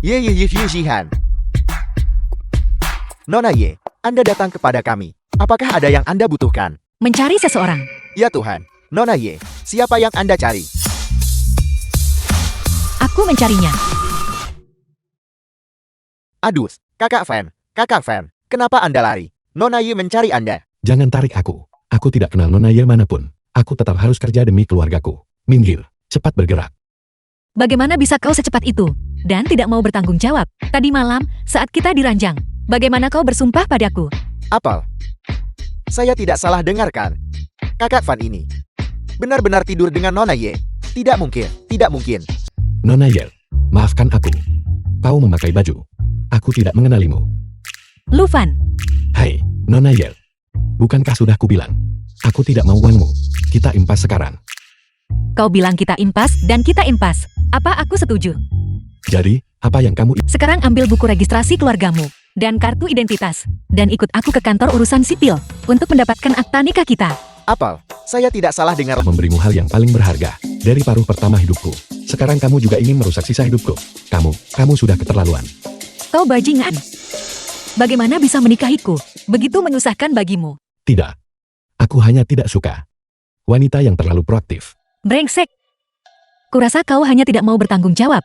Shihan. Nona Ye, Anda datang kepada kami. Apakah ada yang Anda butuhkan? Mencari seseorang. Ya Tuhan. Nona Ye, siapa yang Anda cari? Aku mencarinya. Aduh, Kakak Fan, kenapa Anda lari? Nona Ye mencari Anda. Jangan tarik aku. Aku tidak kenal Nona Ye manapun. Aku tetap harus kerja demi keluargaku. Minggir, cepat bergerak. Bagaimana bisa kau secepat itu? Dan tidak mau bertanggung jawab. Tadi malam, saat kita diranjang, bagaimana kau bersumpah padaku? Apel. Saya tidak salah dengarkan. Kakak Fan ini benar-benar tidur dengan Nona Ye. Tidak mungkin. Nona Ye, maafkan aku. Kau memakai baju. Aku tidak mengenalimu. Lufan. Hai, Nona Ye. Bukankah sudah kubilang? Aku tidak mau uangmu. Kita impas sekarang. Kau bilang kita impas dan kita impas. Apa aku setuju? Jadi, apa yang kamu... Sekarang ambil buku registrasi keluargamu dan kartu identitas. Dan ikut aku ke kantor urusan sipil untuk mendapatkan akta nikah kita. Apel, saya tidak salah dengar. Memberimu hal yang paling berharga dari paruh pertama hidupku. Sekarang kamu juga ingin merusak sisa hidupku. Kamu sudah keterlaluan. Kau bajingan. Bagaimana bisa menikahiku? Begitu menyusahkan bagimu. Tidak. Aku hanya tidak suka wanita yang terlalu proaktif. Brengsek. Kurasa kau hanya tidak mau bertanggung jawab.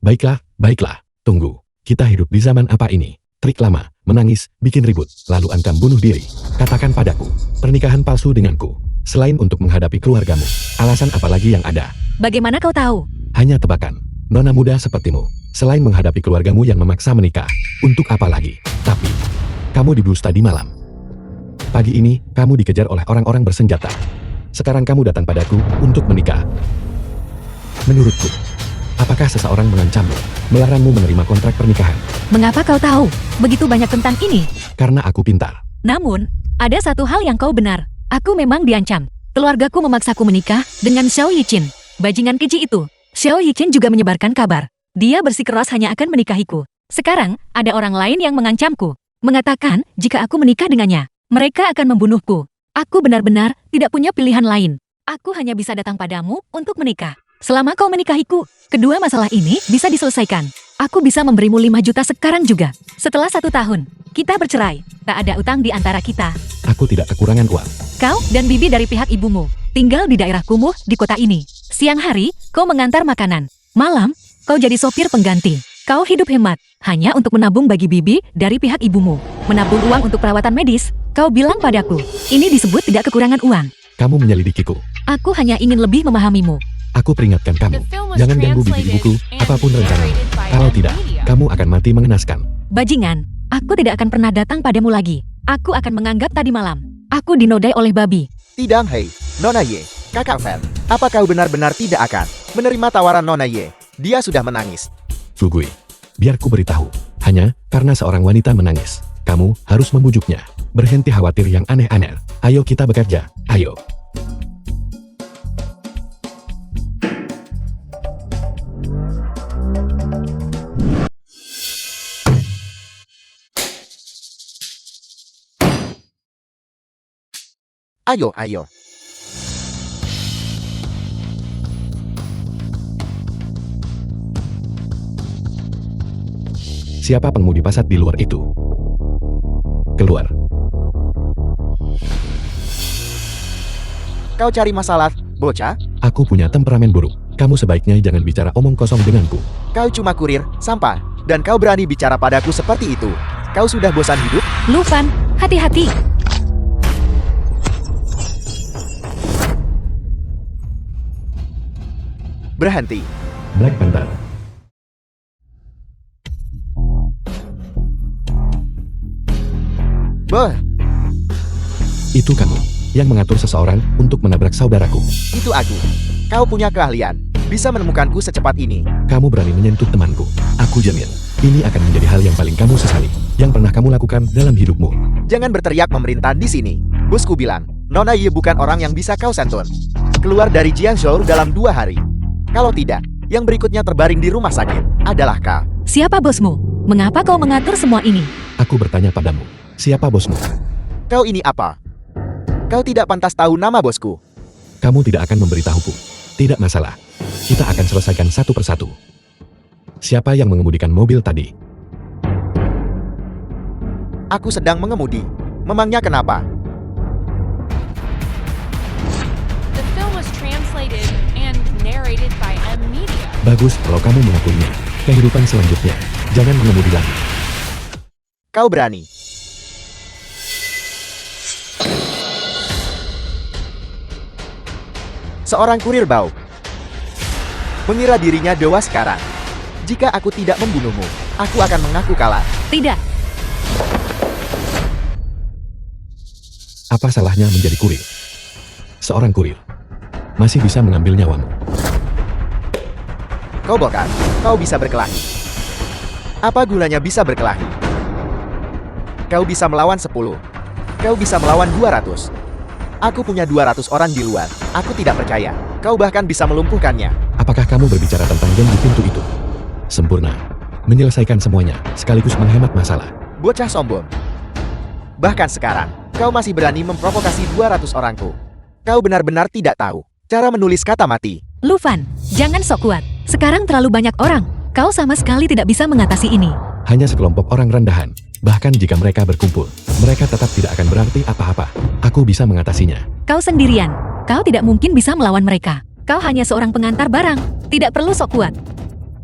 Baiklah. Tunggu. Kita hidup di zaman apa ini? Trik lama, menangis, bikin ribut, lalu ancam bunuh diri. Katakan padaku, pernikahan palsu denganku. Selain untuk menghadapi keluargamu, alasan apa lagi yang ada? Bagaimana kau tahu? Hanya tebakan. Nona muda sepertimu, selain menghadapi keluargamu yang memaksa menikah, untuk apa lagi? Tapi, kamu dibulus tadi malam. Pagi ini, kamu dikejar oleh orang-orang bersenjata. Sekarang kamu datang padaku untuk menikah. Menurutku, apakah seseorang mengancammu, melarangmu menerima kontrak pernikahan? Mengapa kau tahu begitu banyak tentang ini? Karena aku pintar. Namun, ada satu hal yang kau benar. Aku memang diancam. Keluargaku memaksaku menikah dengan Xiao Yichin. Bajingan keji itu. Xiao Yichin juga menyebarkan kabar. Dia bersikeras hanya akan menikahiku. Sekarang, ada orang lain yang mengancamku. Mengatakan, jika aku menikah dengannya, mereka akan membunuhku. Aku benar-benar tidak punya pilihan lain. Aku hanya bisa datang padamu untuk menikah. Selama kau menikahiku, kedua masalah ini bisa diselesaikan. Aku bisa memberimu 5 juta sekarang juga. Setelah 1 tahun, kita bercerai. Tak ada utang di antara kita. Aku tidak kekurangan uang. Kau dan bibi dari pihak ibumu tinggal di daerah kumuh di kota ini. Siang hari, kau mengantar makanan. Malam, kau jadi sopir pengganti. Kau hidup hemat, hanya untuk menabung bagi bibi dari pihak ibumu. Menabung uang untuk perawatan medis. Kau bilang padaku, ini disebut tidak kekurangan uang. Kamu menyelidikiku. Aku hanya ingin lebih memahamimu. Aku peringatkan kamu, jangan ganggu bibi ibuku, apapun rencanamu. Kalau tidak, kamu akan mati mengenaskan. Bajingan, aku tidak akan pernah datang padamu lagi. Aku akan menganggap tadi malam, aku dinodai oleh babi. Tidak, hei, Nona Ye, Kakak Fan. Apa kau benar-benar tidak akan menerima tawaran Nona Ye? Dia sudah menangis. Fugui, biar ku beritahu, hanya karena seorang wanita menangis, kamu harus membujuknya. Berhenti khawatir yang aneh-aneh. Ayo kita bekerja, ayo. Ayo. Siapa pengemudi Passat di luar itu? Keluar. Kau cari masalah, bocah? Aku punya temperamen buruk. Kamu sebaiknya jangan bicara omong kosong denganku. Kau cuma kurir, sampah. Dan kau berani bicara padaku seperti itu. Kau sudah bosan hidup? Lufan, hati-hati. Berhenti. Black Panther. Itu kamu yang mengatur seseorang untuk menabrak saudaraku. Itu aku. Kau punya keahlian. Bisa menemukanku secepat ini. Kamu berani menyentuh temanku. Aku jamin, ini akan menjadi hal yang paling kamu sesali, yang pernah kamu lakukan dalam hidupmu. Jangan berteriak memerintah di sini. Bosku bilang, Nona Ye bukan orang yang bisa kau sentuh. Keluar dari Jiangzhou dalam 2 hari. Kalau tidak, yang berikutnya terbaring di rumah sakit adalah kau. Siapa bosmu? Mengapa kau mengatur semua ini? Aku bertanya padamu, siapa bosmu? Kau ini apa? Kau tidak pantas tahu nama bosku. Kamu tidak akan memberitahuku. Tidak masalah. Kita akan selesaikan satu persatu. Siapa yang mengemudikan mobil tadi? Aku sedang mengemudi. Memangnya kenapa? The film was translated and narrated by M Media. Bagus kalau kamu mengakuinya. Kehidupan selanjutnya, jangan mengemudi lagi. Kau berani. Seorang kurir bau. Mengira dirinya dewa sekarang. Jika aku tidak membunuhmu, aku akan mengaku kalah. Tidak, Apa salahnya menjadi kurir? Seorang kurir masih bisa mengambil nyawamu. Kau bokar, kau bisa berkelahi. Apa gunanya bisa berkelahi? Kau bisa melawan 10. Kau bisa melawan 200. Aku punya 200 orang di luar. Aku tidak percaya. Kau bahkan bisa melumpuhkannya. Apakah kamu berbicara tentang gem di pintu itu? Sempurna. Menyelesaikan semuanya, sekaligus menghemat masalah. Bocah sombong. Bahkan sekarang, kau masih berani memprovokasi 200 orangku. Kau benar-benar tidak tahu cara menulis kata mati. Lufan, jangan sok kuat. Sekarang terlalu banyak orang. Kau sama sekali tidak bisa mengatasi ini. Hanya sekelompok orang rendahan. Bahkan jika mereka berkumpul, mereka tetap tidak akan berarti apa-apa. Aku bisa mengatasinya. Kau sendirian. Kau tidak mungkin bisa melawan mereka. Kau hanya seorang pengantar barang. Tidak perlu sok kuat.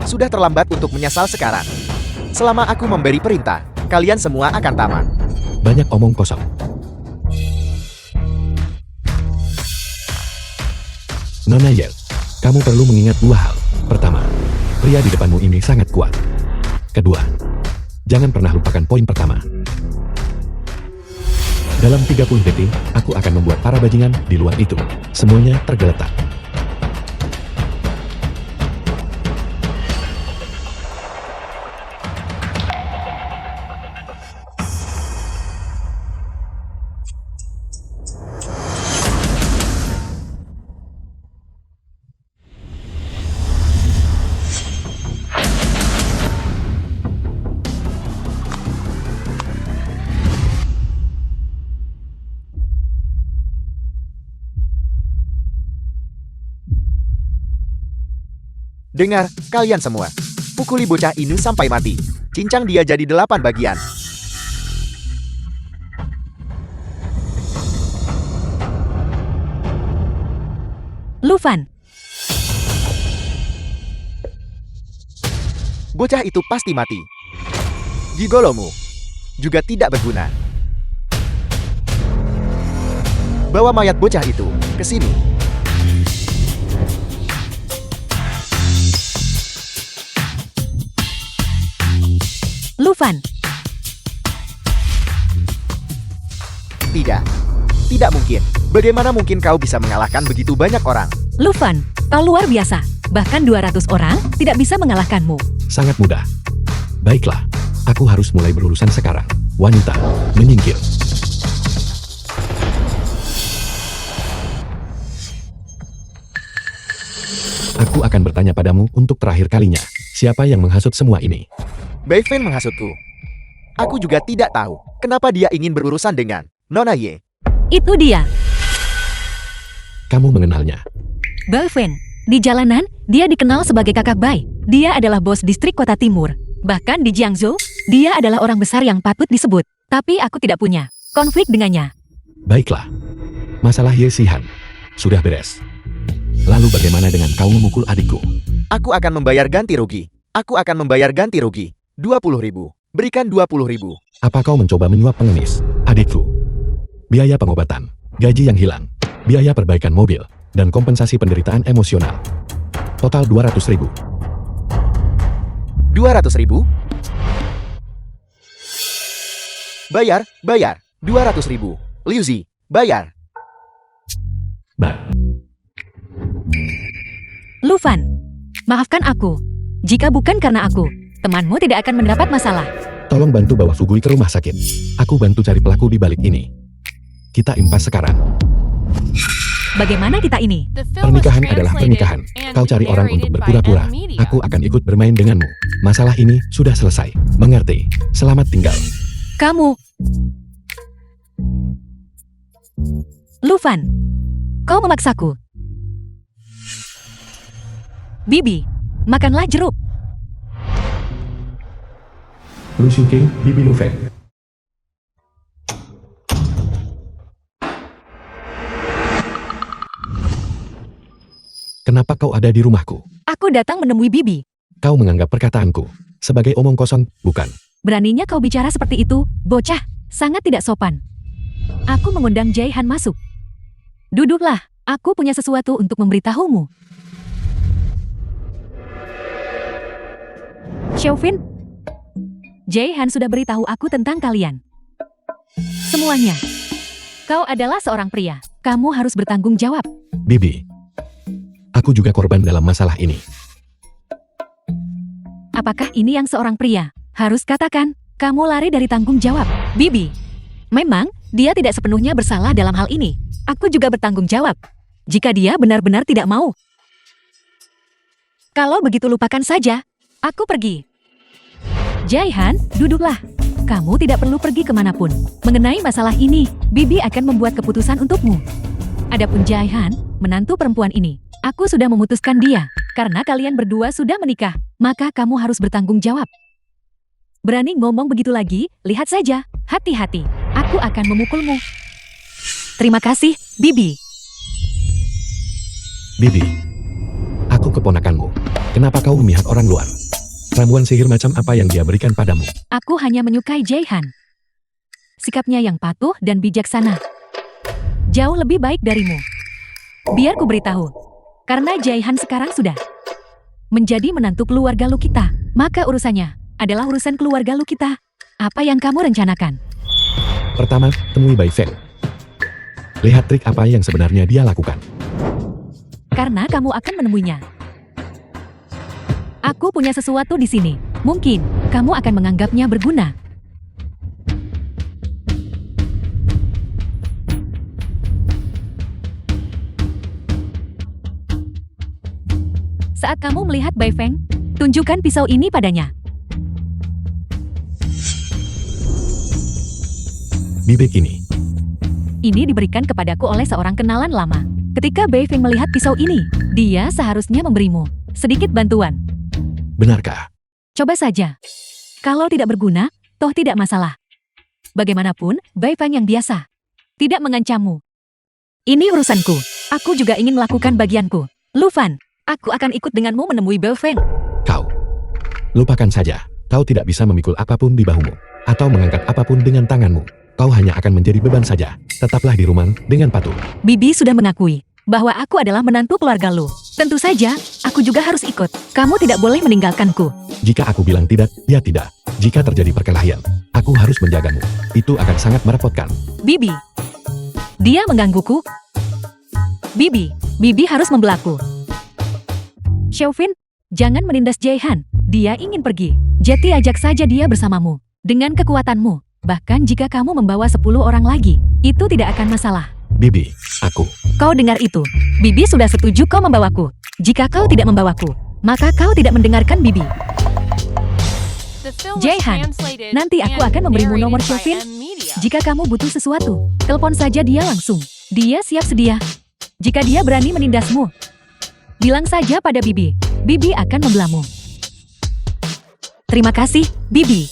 Sudah terlambat untuk menyesal sekarang. Selama aku memberi perintah, kalian semua akan tamat. Banyak omong kosong. Nona Yel, kamu perlu mengingat dua hal. Pertama, pria di depanmu ini sangat kuat. Kedua, jangan pernah lupakan poin pertama. Dalam 30 detik, aku akan membuat para bajingan di luar itu semuanya tergeletak. Dengar, kalian semua. Pukuli bocah ini sampai mati. Cincang dia jadi 8 bagian. Lufan, Bocah itu pasti mati. Gigolomu juga tidak berguna. Bawa mayat bocah itu ke sini. Lufan, Tidak. Tidak mungkin. Bagaimana mungkin kau bisa mengalahkan begitu banyak orang? Lufan, kau luar biasa. Bahkan 200 orang tidak bisa mengalahkanmu. Sangat mudah. Baiklah, aku harus mulai berurusan sekarang. Wanita, menyingkir. Aku akan bertanya padamu untuk terakhir kalinya. Siapa yang menghasut semua ini? Bayfen menghasutku. Aku juga tidak tahu kenapa dia ingin berurusan dengan Nona Ye. Itu dia, Kamu mengenalnya. Balfen. Di jalanan, dia dikenal sebagai kakak Bai. Dia adalah bos distrik kota timur. Bahkan di Jiangzhou, dia adalah orang besar yang patut disebut. Tapi aku tidak punya konflik dengannya. Baiklah. Masalah Ye Xihan sudah beres. Lalu bagaimana dengan kau memukul adikku? Aku akan membayar ganti rugi. Aku akan membayar ganti rugi. 20.000. Berikan 20.000. Apa kau mencoba menyuap pengemis, adikku? Biaya pengobatan, gaji yang hilang, biaya perbaikan mobil, dan kompensasi penderitaan emosional. Total 200.000. 200.000? Bayar, bayar. 200.000. Liuzi, bayar. Lufan, maafkan aku. Jika bukan karena aku, temanmu tidak akan mendapat masalah. Tolong bantu bawa Fugui ke rumah sakit. Aku bantu cari pelaku di balik ini. Kita impas sekarang. Bagaimana kita ini? The film was Pernikahan adalah pernikahan. translated Kau and cari orang untuk narrated by berpura-pura. M Media. Aku akan ikut bermain denganmu. Masalah ini sudah selesai. Mengerti? Selamat tinggal. Kamu. Lufan, kau memaksaku. Bibi, makanlah jeruk. Lu King, Bibi Lu Feng. Kenapa kau ada di rumahku? Aku datang menemui Bibi. Kau menganggap perkataanku sebagai omong kosong, bukan? Beraninya kau bicara seperti itu, bocah, sangat tidak sopan. Aku mengundang Jaihan masuk. Duduklah, aku punya sesuatu untuk memberitahumu. Xiaofin, Jaihan sudah beritahu aku tentang kalian. Semuanya. Kau adalah seorang pria. Kamu harus bertanggung jawab. Bibi, aku juga korban dalam masalah ini. Apakah ini yang seorang pria harus katakan? Kamu lari dari tanggung jawab. Bibi, memang dia tidak sepenuhnya bersalah dalam hal ini. Aku juga bertanggung jawab. Jika dia benar-benar tidak mau. Kalau begitu lupakan saja. Aku pergi. Jaihan, duduklah. Kamu tidak perlu pergi kemanapun. Mengenai masalah ini, Bibi akan membuat keputusan untukmu. Adapun Jaihan, menantu perempuan ini, aku sudah memutuskan dia. Karena kalian berdua sudah menikah, maka kamu harus bertanggung jawab. Berani ngomong begitu lagi, lihat saja. Hati-hati, aku akan memukulmu. Terima kasih, Bibi. Bibi, aku keponakanmu. Kenapa kau memihak orang luar? Ramuan sihir macam apa yang dia berikan padamu? Aku hanya menyukai Jaihan. Sikapnya yang patuh dan bijaksana. Jauh lebih baik darimu. Biar ku beritahu. Karena Jaihan sekarang sudah menjadi menantu keluarga lu kita, maka urusannya adalah urusan keluarga lu kita. Apa yang kamu rencanakan? Pertama, temui Bai Feng. Lihat trik apa yang sebenarnya dia lakukan. Karena kamu akan menemuinya. Aku punya sesuatu di sini. Mungkin kamu akan menganggapnya berguna. Saat kamu melihat Bai Feng, tunjukkan pisau ini padanya. Bibit ini. Ini diberikan kepadaku oleh seorang kenalan lama. Ketika Bai Feng melihat pisau ini, dia seharusnya memberimu sedikit bantuan. Benarkah? Coba saja. Kalau tidak berguna, toh tidak masalah. Bagaimanapun, Bai Feng yang biasa tidak mengancammu. Ini urusanku. Aku juga ingin melakukan bagianku. Lu Fan, aku akan ikut denganmu menemui Bai Feng. Kau. Lupakan saja. Kau tidak bisa memikul apapun di bahumu. Atau mengangkat apapun dengan tanganmu. Kau hanya akan menjadi beban saja. Tetaplah di rumah dengan patuh. Bibi sudah mengakui bahwa aku adalah menantu keluarga lu. Tentu saja, aku juga harus ikut. Kamu tidak boleh meninggalkanku. Jika aku bilang tidak, ya tidak. Jika terjadi perkelahian, aku harus menjagamu. Itu akan sangat merepotkan. Bibi. Dia menggangguku. Bibi harus membelaku. Xiaofin, jangan menindas Jaihan. Dia ingin pergi. Jadi ajak saja dia bersamamu. Dengan kekuatanmu. Bahkan jika kamu membawa 10 orang lagi, itu tidak akan masalah. Bibi, aku. Kau dengar itu. Bibi sudah setuju kau membawaku. Jika kau tidak membawaku, maka kau tidak mendengarkan Bibi. The film was Jaihan, translated nanti aku and akan memberimu narrated nomor by Xiaofin. M Media. Jika kamu butuh sesuatu, telepon saja dia langsung. Dia siap sedia. Jika dia berani menindasmu, bilang saja pada Bibi. Bibi akan membelamu. Terima kasih, Bibi.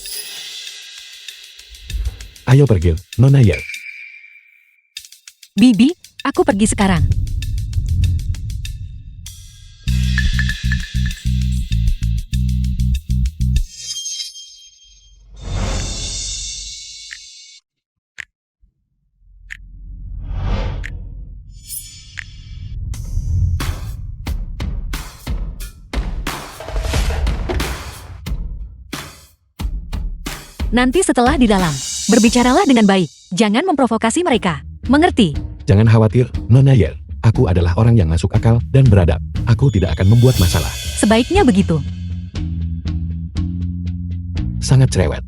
Ayo pergi, Nona Yel. Bibi, aku pergi sekarang. Nanti setelah di dalam, berbicaralah dengan baik. Jangan memprovokasi mereka. Mengerti? Jangan khawatir, Nona Yel. Aku adalah orang yang masuk akal dan beradab. Aku tidak akan membuat masalah. Sebaiknya begitu. Sangat cerewet.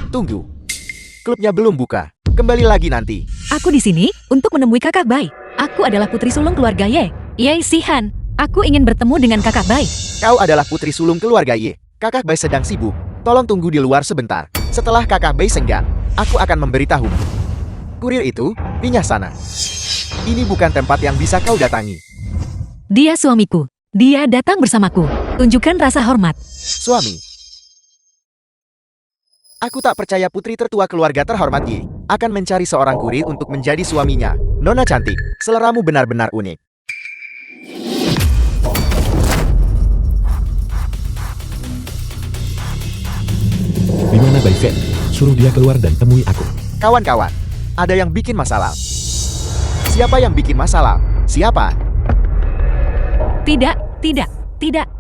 Tunggu. Klubnya belum buka. Kembali lagi nanti. Aku di sini untuk menemui kakak Bai. Aku adalah putri sulung keluarga Ye. Ye Sihan. Aku ingin bertemu dengan kakak Bai. Kau adalah putri sulung keluarga Ye. Kakak Bai sedang sibuk. Tolong tunggu di luar sebentar. Setelah kakak Bai senggang, aku akan memberitahu. Kurir itu, pindah sana. Ini bukan tempat yang bisa kau datangi. Dia suamiku. Dia datang bersamaku. Tunjukkan rasa hormat. Suami. Aku tak percaya putri tertua keluarga terhormat Yi akan mencari seorang kurir untuk menjadi suaminya. Nona cantik, seleramu benar-benar unik. Di mana Bai Feng? Suruh dia keluar dan temui aku. Kawan-kawan, ada yang bikin masalah. Siapa yang bikin masalah? Siapa? Tidak.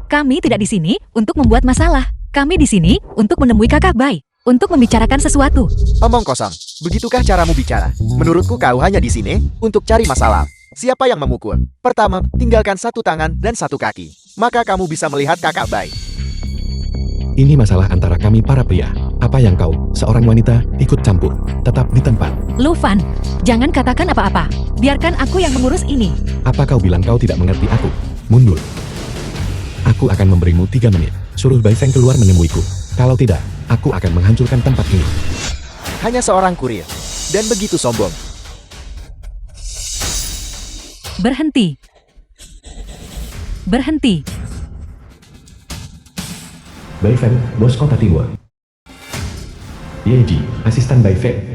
Kami tidak di sini untuk membuat masalah. Kami di sini untuk menemui Kakak Bai, untuk membicarakan sesuatu. Omong kosong. Begitukah caramu bicara? Menurutku kau hanya di sini untuk cari masalah. Siapa yang memukul? Pertama, tinggalkan satu tangan dan satu kaki. Maka kamu bisa melihat Kakak Bai. Ini masalah antara kami para pria. Apa yang kau, seorang wanita, ikut campur? Tetap di tempat. Lu Fan, jangan katakan apa-apa. Biarkan aku yang mengurus ini. Apa kau bilang kau tidak mengerti aku? Mundur. Aku akan memberimu 3 menit. Suruh Bai Feng keluar menemuiku. Kalau tidak, aku akan menghancurkan tempat ini. Hanya seorang kurir. Dan begitu sombong. Berhenti. Bai Feng, bos kota timur. Yeji, asisten Bai Feng.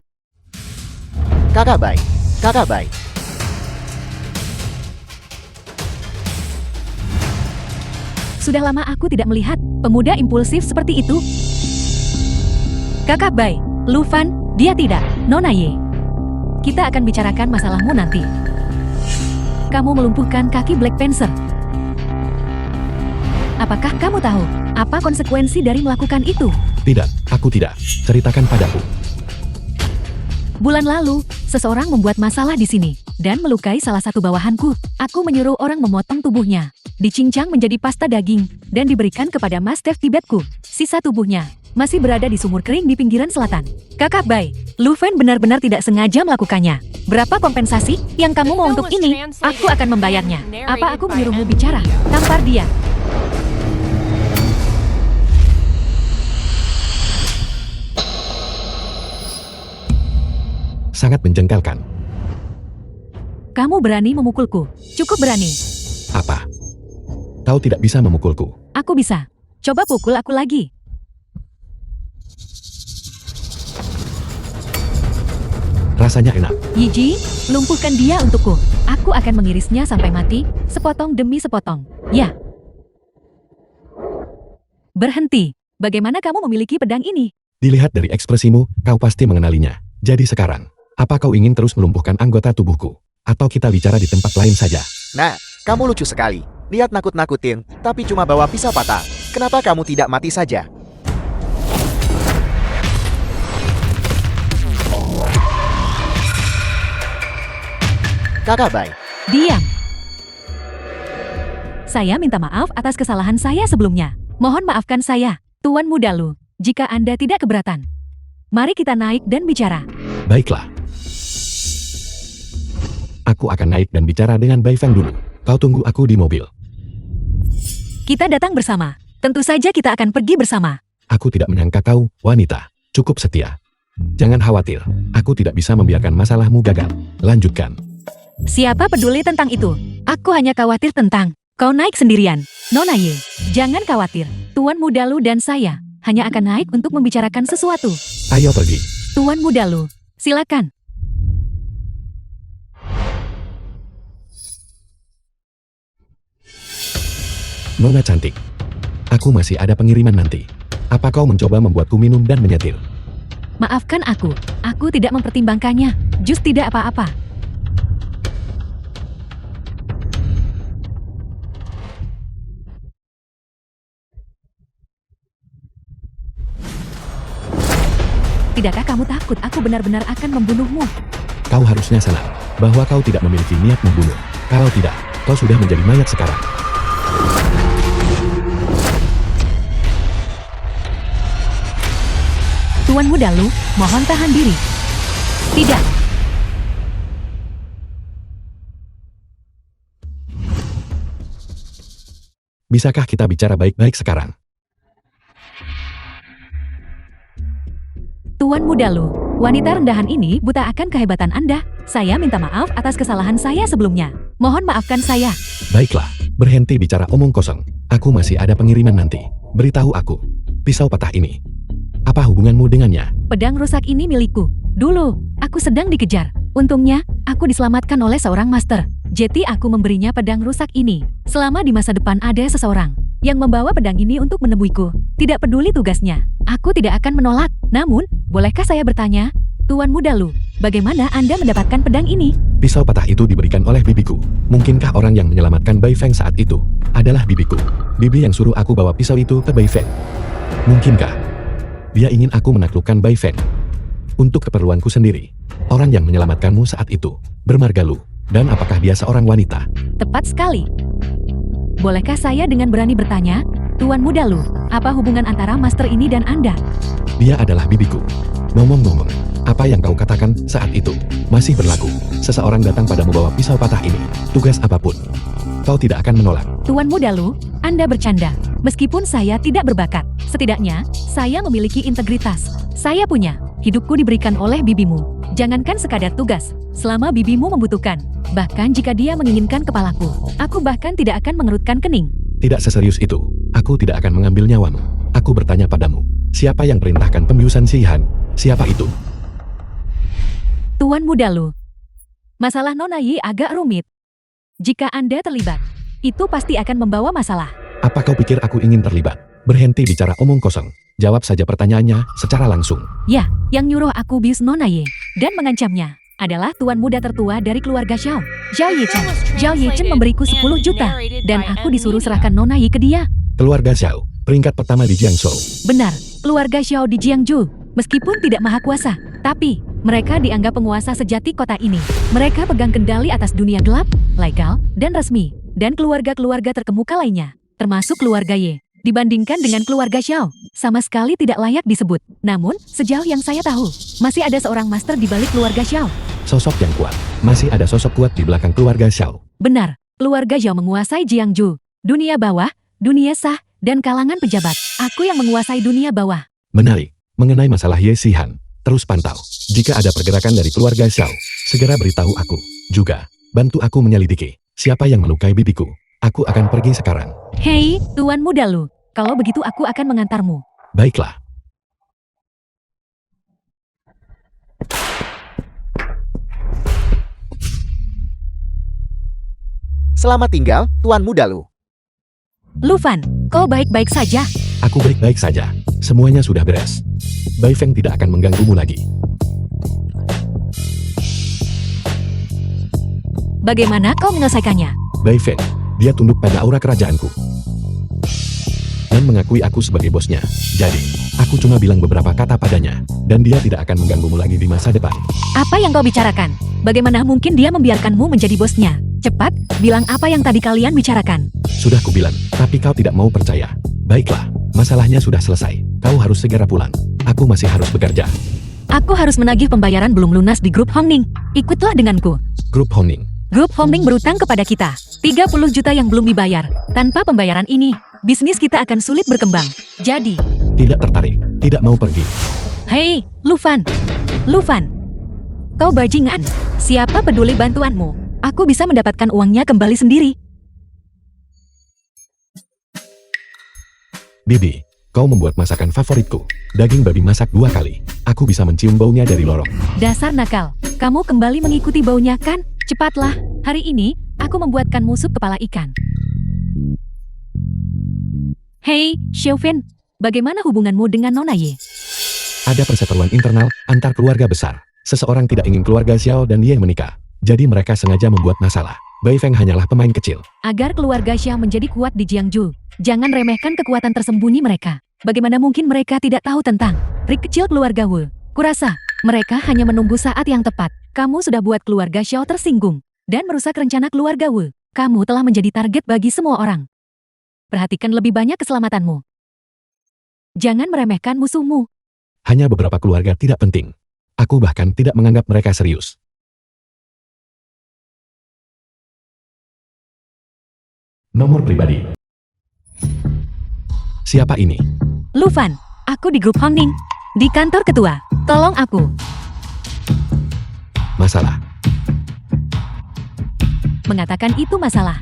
Kakak Bai. Kakak Bai. Sudah lama aku tidak melihat pemuda impulsif seperti itu. Kakak Bai, Lu Fan, dia tidak, Nona Ye. Kita akan bicarakan masalahmu nanti. Kamu melumpuhkan kaki Black Panther. Apakah kamu tahu apa konsekuensi dari melakukan itu? Tidak, aku tidak. Ceritakan padaku. Bulan lalu, seseorang membuat masalah di sini dan melukai salah satu bawahanku. Aku menyuruh orang memotong tubuhnya, dicincang menjadi pasta daging, dan diberikan kepada Mas Steve Tibetku. Sisa tubuhnya masih berada di sumur kering di pinggiran selatan. Kakak Bai, Lu Fan benar-benar tidak sengaja melakukannya. Berapa kompensasi yang kamu mau untuk ini? Aku akan membayarnya. Apa aku menyuruhmu bicara? Tampar dia. Sangat menjengkelkan. Kamu berani memukulku. Cukup berani. Apa? Kau tidak bisa memukulku. Aku bisa. Coba pukul aku lagi. Rasanya enak. Yiji, lumpuhkan dia untukku. Aku akan mengirisnya sampai mati, sepotong demi sepotong. Ya. Berhenti. Bagaimana kamu memiliki pedang ini? Dilihat dari ekspresimu, kau pasti mengenalinya. Jadi sekarang, apa kau ingin terus melumpuhkan anggota tubuhku? Atau kita bicara di tempat lain saja? Nah, kamu lucu sekali. Lihat nakut-nakutin, tapi cuma bawa pisau patah. Kenapa kamu tidak mati saja? Kakak Bai. Diam. Saya minta maaf atas kesalahan saya sebelumnya. Mohon maafkan saya, Tuan Muda Lu, jika Anda tidak keberatan. Mari kita naik dan bicara. Baiklah. Aku akan naik dan bicara dengan Bai Feng dulu. Kau tunggu aku di mobil. Kita datang bersama. Tentu saja kita akan pergi bersama. Aku tidak menyangka kau, wanita, cukup setia. Jangan khawatir, aku tidak bisa membiarkan masalahmu gagal. Lanjutkan. Siapa peduli tentang itu? Aku hanya khawatir tentang kau naik sendirian. Nona Ye, jangan khawatir. Tuan Muda Lu dan saya hanya akan naik untuk membicarakan sesuatu. Ayo pergi. Tuan Muda Lu, silakan. Nona cantik. Aku masih ada pengiriman nanti. Apa kau mencoba membuatku minum dan menyetir? Maafkan aku tidak mempertimbangkannya. Jus tidak apa-apa. Tidakkah kamu takut aku benar-benar akan membunuhmu? Kau harusnya senang bahwa kau tidak memiliki niat membunuh. Kalau tidak, kau sudah menjadi mayat sekarang. Tuan Muda Lu, mohon tahan diri. Tidak. Bisakah kita bicara baik-baik sekarang? Tuan Muda Lu, Wanita rendahan ini buta akan kehebatan Anda. Saya minta maaf atas kesalahan saya sebelumnya. Mohon maafkan saya. Baiklah, berhenti bicara omong kosong. Aku masih ada pengiriman nanti. Beritahu aku, pisau patah ini. Apa hubunganmu dengannya? Pedang rusak ini milikku. Dulu, aku sedang dikejar. Untungnya, aku diselamatkan oleh seorang master. Jadi aku memberinya pedang rusak ini. Selama di masa depan ada seseorang yang membawa pedang ini untuk menemuiku. Tidak peduli tugasnya, aku tidak akan menolak. Namun, bolehkah saya bertanya, Tuan Muda Lu, bagaimana Anda mendapatkan pedang ini? Pisau patah itu diberikan oleh bibiku. Mungkinkah orang yang menyelamatkan Bai Feng saat itu adalah bibiku? Bibi yang suruh aku bawa pisau itu ke Bai Feng. Mungkinkah dia ingin aku menaklukkan Bai Feng untuk keperluanku sendiri? Orang yang menyelamatkanmu saat itu bermarga Lu. Dan apakah dia seorang wanita? Tepat sekali. Bolehkah saya dengan berani bertanya, Tuan Muda Lu, apa hubungan antara master ini dan Anda? Dia adalah bibiku. Ngomong-ngomong, apa yang kau katakan saat itu masih berlaku. Seseorang datang padamu bawa pisau patah ini. Tugas apapun, kau tidak akan menolak. Tuan Muda Lu, Anda bercanda. Meskipun saya tidak berbakat, setidaknya saya memiliki integritas. Saya punya. Hidupku diberikan oleh bibimu. Jangankan sekadar tugas, selama bibimu membutuhkan. Bahkan jika dia menginginkan kepalaku, aku bahkan tidak akan mengerutkan kening. Tidak seserius itu. Aku tidak akan mengambil nyawamu. Aku bertanya padamu, siapa yang perintahkan pembiusan Sihan? Siapa itu? Tuan Muda Lu, masalah Nona Yi agak rumit. Jika Anda terlibat, itu pasti akan membawa masalah. Apa kau pikir aku ingin terlibat? Berhenti bicara omong kosong. Jawab saja pertanyaannya secara langsung. Ya, yang nyuruh aku bius Nona Yi dan mengancamnya adalah tuan muda tertua dari keluarga Xiao, Zhao Yichen. Zhao Yichen memberiku 10 juta, dan aku disuruh serahkan Nona Yi ke dia. Keluarga Xiao, peringkat pertama di Jiangzhou. Benar, keluarga Xiao di Jiangzhou. Meskipun tidak maha kuasa, tapi mereka dianggap penguasa sejati kota ini. Mereka pegang kendali atas dunia gelap, legal, dan resmi, dan keluarga-keluarga terkemuka lainnya, termasuk keluarga Ye. Dibandingkan dengan keluarga Xiao, sama sekali tidak layak disebut. Namun, sejauh yang saya tahu, masih ada seorang master di balik keluarga Xiao. Sosok yang kuat. Masih ada sosok kuat di belakang keluarga Xiao. Benar, keluarga Xiao menguasai Jiangzhou, dunia bawah, dunia sah, dan kalangan pejabat. Aku yang menguasai dunia bawah. Menarik. Mengenai masalah Ye Xihan, terus pantau. Jika ada pergerakan dari keluarga Xiao, segera beritahu aku. Juga, bantu aku menyelidiki siapa yang melukai bibiku. Aku akan pergi sekarang. Hei, Tuan Muda Lu. Kalau begitu aku akan mengantarmu. Baiklah. Selamat tinggal, Tuan Muda Lu. Lufan, kau baik-baik saja? Aku baik-baik saja. Semuanya sudah beres. Bai Feng tidak akan mengganggumu lagi. Bagaimana kau menyelesaikannya? Bai Feng, dia tunduk pada aura kerajaanku dan mengakui aku sebagai bosnya. Jadi, aku cuma bilang beberapa kata padanya, dan dia tidak akan mengganggumu lagi di masa depan. Apa yang kau bicarakan? Bagaimana mungkin dia membiarkanmu menjadi bosnya? Cepat, bilang apa yang tadi kalian bicarakan. Sudah kubilang, tapi kau tidak mau percaya. Baiklah, masalahnya sudah selesai. Kau harus segera pulang. Aku masih harus bekerja. Aku harus menagih pembayaran belum lunas di grup Hongning. Ikutlah denganku. Grup Honing. Grup Hongning berutang kepada kita 30 juta yang belum dibayar. Tanpa pembayaran ini, bisnis kita akan sulit berkembang. Jadi, Tidak tertarik, tidak mau pergi. hei, Lufan. Lufan. Kau bajingan. Siapa peduli bantuanmu? Aku bisa mendapatkan uangnya kembali sendiri. Bibi, kau membuat masakan favoritku. Daging babi masak 2 kali. Aku bisa mencium baunya dari lorong. Dasar nakal. Kamu kembali mengikuti baunya kan? Cepatlah. Hari ini, aku membuatkanmu sup kepala ikan. Hei, Xiaofan. Bagaimana hubunganmu dengan Nona Ye? Ada perseteruan internal antar keluarga besar. Seseorang tidak ingin keluarga Xiao dan Ye menikah. Jadi mereka sengaja membuat masalah. Bai Feng hanyalah pemain kecil. Agar keluarga Xiao menjadi kuat di Jiangzhou, jangan remehkan kekuatan tersembunyi mereka. Bagaimana mungkin mereka tidak tahu tentang trik kecil keluarga Wu? Kurasa, mereka hanya menunggu saat yang tepat. Kamu sudah buat keluarga Xiao tersinggung dan merusak rencana keluarga Wu. Kamu telah menjadi target bagi semua orang. Perhatikan lebih banyak keselamatanmu. Jangan meremehkan musuhmu. Hanya beberapa keluarga tidak penting. Aku bahkan tidak menganggap mereka serius. Nomor pribadi. Siapa ini? Lufan, aku di grup Hongning. Di kantor ketua. Tolong aku. Masalah. Mengatakan itu masalah.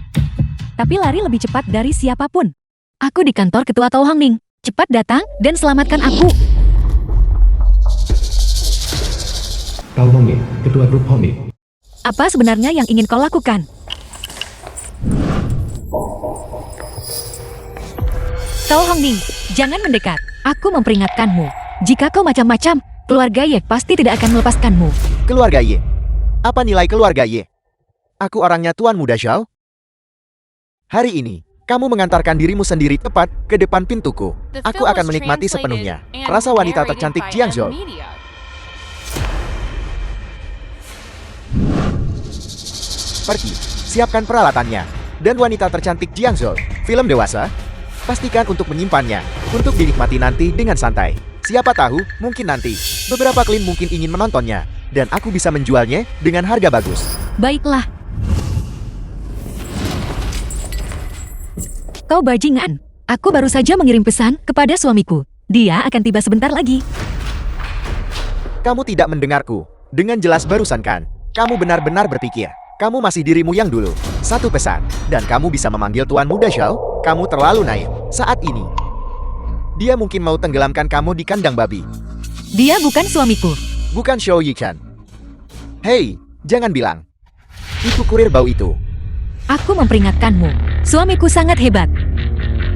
Tapi lari lebih cepat dari siapapun. Aku di kantor Ketua Tao Hongning. Cepat datang dan selamatkan aku. Tao Hongning, Ketua Grup Hongning. Apa sebenarnya yang ingin kau lakukan? Tao Hongning, jangan mendekat. Aku memperingatkanmu. Jika kau macam-macam, keluarga Ye pasti tidak akan melepaskanmu. Keluarga Ye. Apa nilai keluarga Ye? Aku orangnya Tuan Muda Xiao. Hari ini, kamu mengantarkan dirimu sendiri tepat ke depan pintuku. The Aku film akan was menikmati translated sepenuhnya and rasa wanita narrated tercantik by Jiang Ed Zhou. Media. Pergi, siapkan peralatannya. Dan wanita tercantik Jiang Zhou, film dewasa, pastikan untuk menyimpannya, untuk dinikmati nanti dengan santai. Siapa tahu, mungkin nanti, beberapa klien mungkin ingin menontonnya, dan aku bisa menjualnya dengan harga bagus. Baiklah. Kau bajingan. Aku baru saja mengirim pesan kepada suamiku. Dia akan tiba sebentar lagi. Kamu tidak mendengarku. Dengan jelas barusan kan, kamu benar-benar berpikir. Kamu masih dirimu yang dulu. Satu pesan, dan kamu bisa memanggil Tuan Muda Xiao. Kamu terlalu naif. Saat ini, dia mungkin mau tenggelamkan kamu di kandang babi. Dia bukan suamiku. Bukan Xiao Yichan. Hei, jangan bilang. Itu kurir bau itu. Aku memperingatkanmu. Suamiku sangat hebat.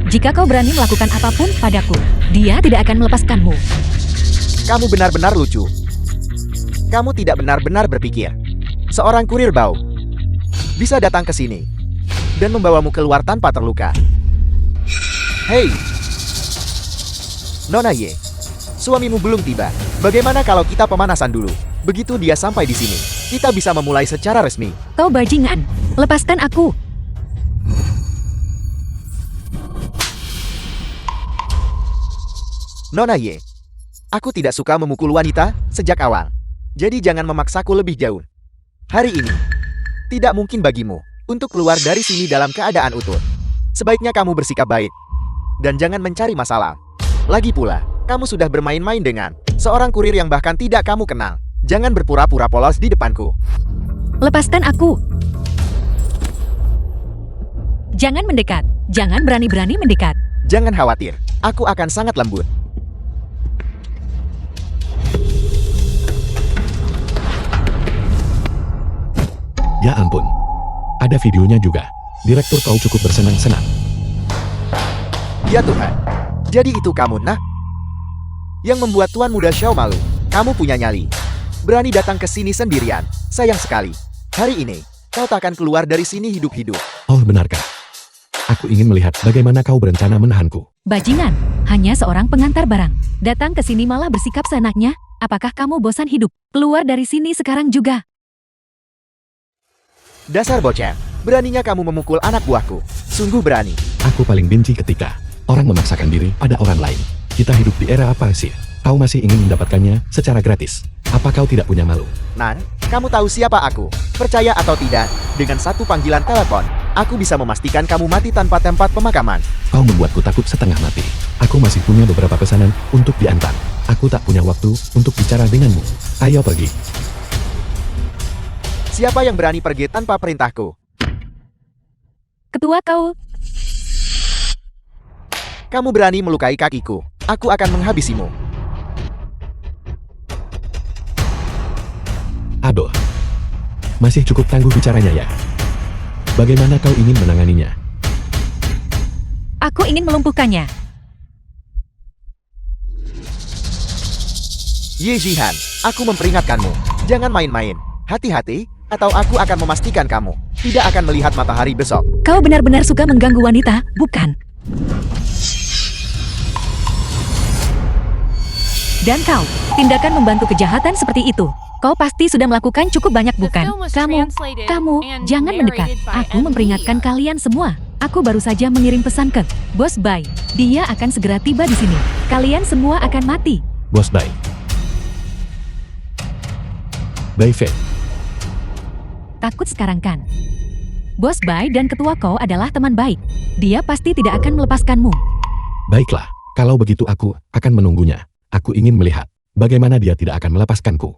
Jika kau berani melakukan apapun padaku, dia tidak akan melepaskanmu. Kamu benar-benar lucu. Kamu tidak benar-benar berpikir. Seorang kurir bau bisa datang ke sini dan membawamu keluar tanpa terluka. Hei, Nona Ye, suamimu belum tiba. Bagaimana kalau kita pemanasan dulu? Begitu dia sampai di sini, kita bisa memulai secara resmi. Kau bajingan. Lepaskan aku. Nona Ye, aku tidak suka memukul wanita sejak awal. Jadi jangan memaksaku lebih jauh. Hari ini, tidak mungkin bagimu untuk keluar dari sini dalam keadaan utuh. Sebaiknya kamu bersikap baik. Dan jangan mencari masalah. Lagi pula, kamu sudah bermain-main dengan seorang kurir yang bahkan tidak kamu kenal. Jangan berpura-pura polos di depanku. Lepaskan aku. Jangan mendekat. Jangan berani-berani mendekat. Jangan khawatir, aku akan sangat lembut. Ya ampun. Ada videonya juga. Direktur kau cukup bersenang-senang. Ya Tuhan. Jadi itu kamu, nah? Yang membuat Tuan Muda Xiao malu. Kamu punya nyali. Berani datang ke sini sendirian. Sayang sekali. Hari ini, kau tak akan keluar dari sini hidup-hidup. Oh, benarkah? Aku ingin melihat bagaimana kau berencana menahanku. Bajingan. Hanya seorang pengantar barang. Datang ke sini malah bersikap seenaknya. Apakah kamu bosan hidup? Keluar dari sini sekarang juga. Dasar bocah. Beraninya kamu memukul anak buahku. Sungguh berani. Aku paling benci ketika orang memaksakan diri pada orang lain. Kita hidup di era apa sih? Kau masih ingin mendapatkannya secara gratis. Apa kau tidak punya malu? Nan, kamu tahu siapa aku? Percaya atau tidak, dengan satu panggilan telepon, aku bisa memastikan kamu mati tanpa tempat pemakaman. Kau membuatku takut setengah mati. Aku masih punya beberapa pesanan untuk diantar. Aku tak punya waktu untuk bicara denganmu. Ayo pergi. Siapa yang berani pergi tanpa perintahku? Ketua kau. Kamu berani melukai kakiku. Aku akan menghabisimu. Aduh. Masih cukup tangguh bicaranya ya. Bagaimana kau ingin menanganinya? Aku ingin melumpuhkannya. Ye Jihan, aku memperingatkanmu. Jangan main-main. Hati-hati, atau aku akan memastikan kamu tidak akan melihat matahari besok. Kau benar-benar suka mengganggu wanita, bukan? Dan kau, tindakan membantu kejahatan seperti itu. Kau pasti sudah melakukan cukup banyak, bukan? Kamu, jangan mendekat. Aku memperingatkan kalian semua. Aku baru saja mengirim pesan ke Bos Bai. Dia akan segera tiba di sini. Kalian semua akan mati. Bos Bai. Bai Fei. Takut sekarang kan? Bos Bai dan ketua kau adalah teman baik. Dia pasti tidak akan melepaskanmu. Baiklah, kalau begitu aku akan menunggunya. Aku ingin melihat bagaimana dia tidak akan melepaskanku.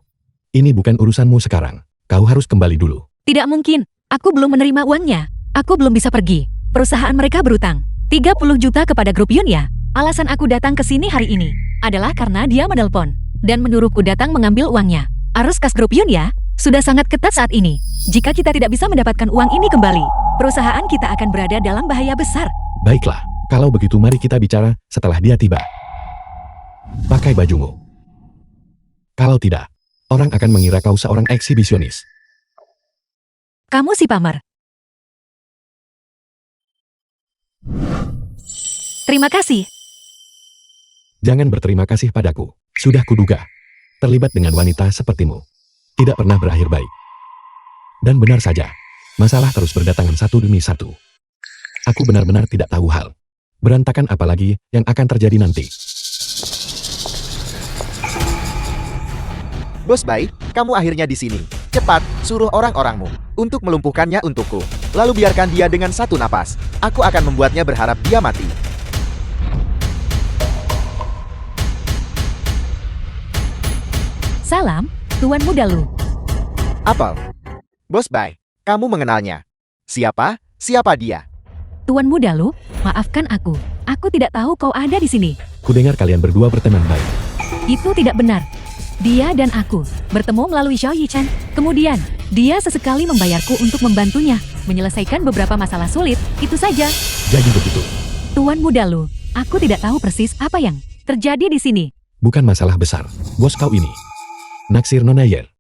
Ini bukan urusanmu sekarang. Kau harus kembali dulu. Tidak mungkin. Aku belum menerima uangnya. Aku belum bisa pergi. Perusahaan mereka berutang 30 juta kepada grup Yunya. Alasan aku datang ke sini hari ini adalah karena dia menelpon dan menyuruhku datang mengambil uangnya. Arus kas grup Yunya sudah sangat ketat saat ini. Jika kita tidak bisa mendapatkan uang ini kembali, perusahaan kita akan berada dalam bahaya besar. Baiklah, kalau begitu mari kita bicara setelah dia tiba. Pakai bajumu. Kalau tidak, orang akan mengira kau seorang eksibisionis. Kamu si pamer. Terima kasih. Jangan berterima kasih padaku. Sudah kuduga. Terlibat dengan wanita sepertimu tidak pernah berakhir baik. Dan benar saja, masalah terus berdatangan satu demi satu. Aku benar-benar tidak tahu hal berantakan apa lagi yang akan terjadi nanti. Bos Bai, kamu akhirnya di sini. Cepat, suruh orang-orangmu untuk melumpuhkannya untukku. Lalu biarkan dia dengan satu napas. Aku akan membuatnya berharap dia mati. Salam, Tuan Muda Lu. Apel. Bos Bai, kamu mengenalnya. Siapa? Siapa dia? Tuan Muda Lu, maafkan aku. Aku tidak tahu kau ada di sini. Kudengar kalian berdua berteman baik. Itu tidak benar. Dia dan aku bertemu melalui Xiao Yichan. Kemudian, dia sesekali membayarku untuk membantunya menyelesaikan beberapa masalah sulit. Itu saja. Jadi begitu. Tuan Muda Lu, aku tidak tahu persis apa yang terjadi di sini. Bukan masalah besar. Bos kau ini naksir Nona Yer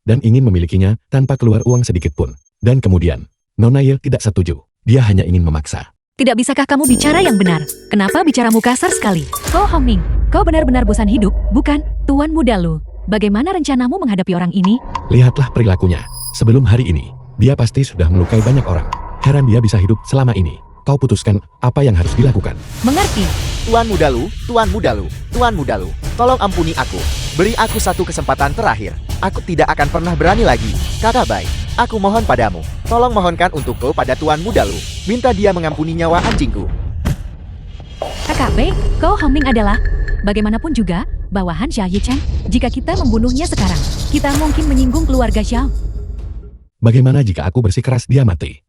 dan ingin memilikinya tanpa keluar uang sedikit pun. Dan kemudian, Nona Yer tidak setuju. Dia hanya ingin memaksa. Tidak bisakah kamu bicara yang benar? Kenapa bicaramu kasar sekali? Ko Hongming, kau benar-benar bosan hidup, bukan? Tuan Muda Lu, bagaimana rencanamu menghadapi orang ini? Lihatlah perilakunya. Sebelum hari ini, dia pasti sudah melukai banyak orang. Heran dia bisa hidup selama ini. Kau putuskan apa yang harus dilakukan. Mengerti? Tuan Muda Lu, Tuan Muda Lu, Tuan Muda Lu. Tolong ampuni aku. Beri aku satu kesempatan terakhir. Aku tidak akan pernah berani lagi. Kakak Bai, aku mohon padamu. Tolong mohonkan untukku pada Tuan Muda Lu. Minta dia mengampuni nyawa anjingku. Kakak Bei, Ko Hongming adalah bagaimanapun juga bawahan Xiao Yichan. Jika kita membunuhnya sekarang, kita mungkin menyinggung keluarga Xiao. Bagaimana jika aku bersikeras dia mati?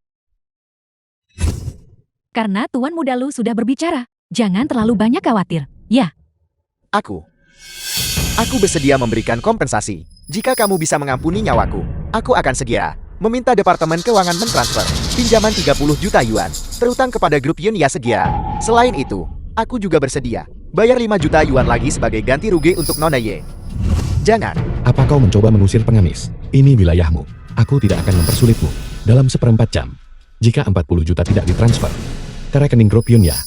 Karena Tuan Muda Lu sudah berbicara, jangan terlalu banyak khawatir. Ya, Aku bersedia memberikan kompensasi. Jika kamu bisa mengampuni nyawaku, aku akan segera meminta Departemen Keuangan mentransfer pinjaman 30 juta yuan terutang kepada grup Yunya segera. Selain itu, aku juga bersedia bayar 5 juta yuan lagi sebagai ganti rugi untuk Nona Ye. Jangan. Apa kau mencoba mengusir pengemis? Ini wilayahmu. Aku tidak akan mempersulitmu. Dalam 1/4 jam, jika 40 juta tidak ditransfer ke rekening grup Yunya,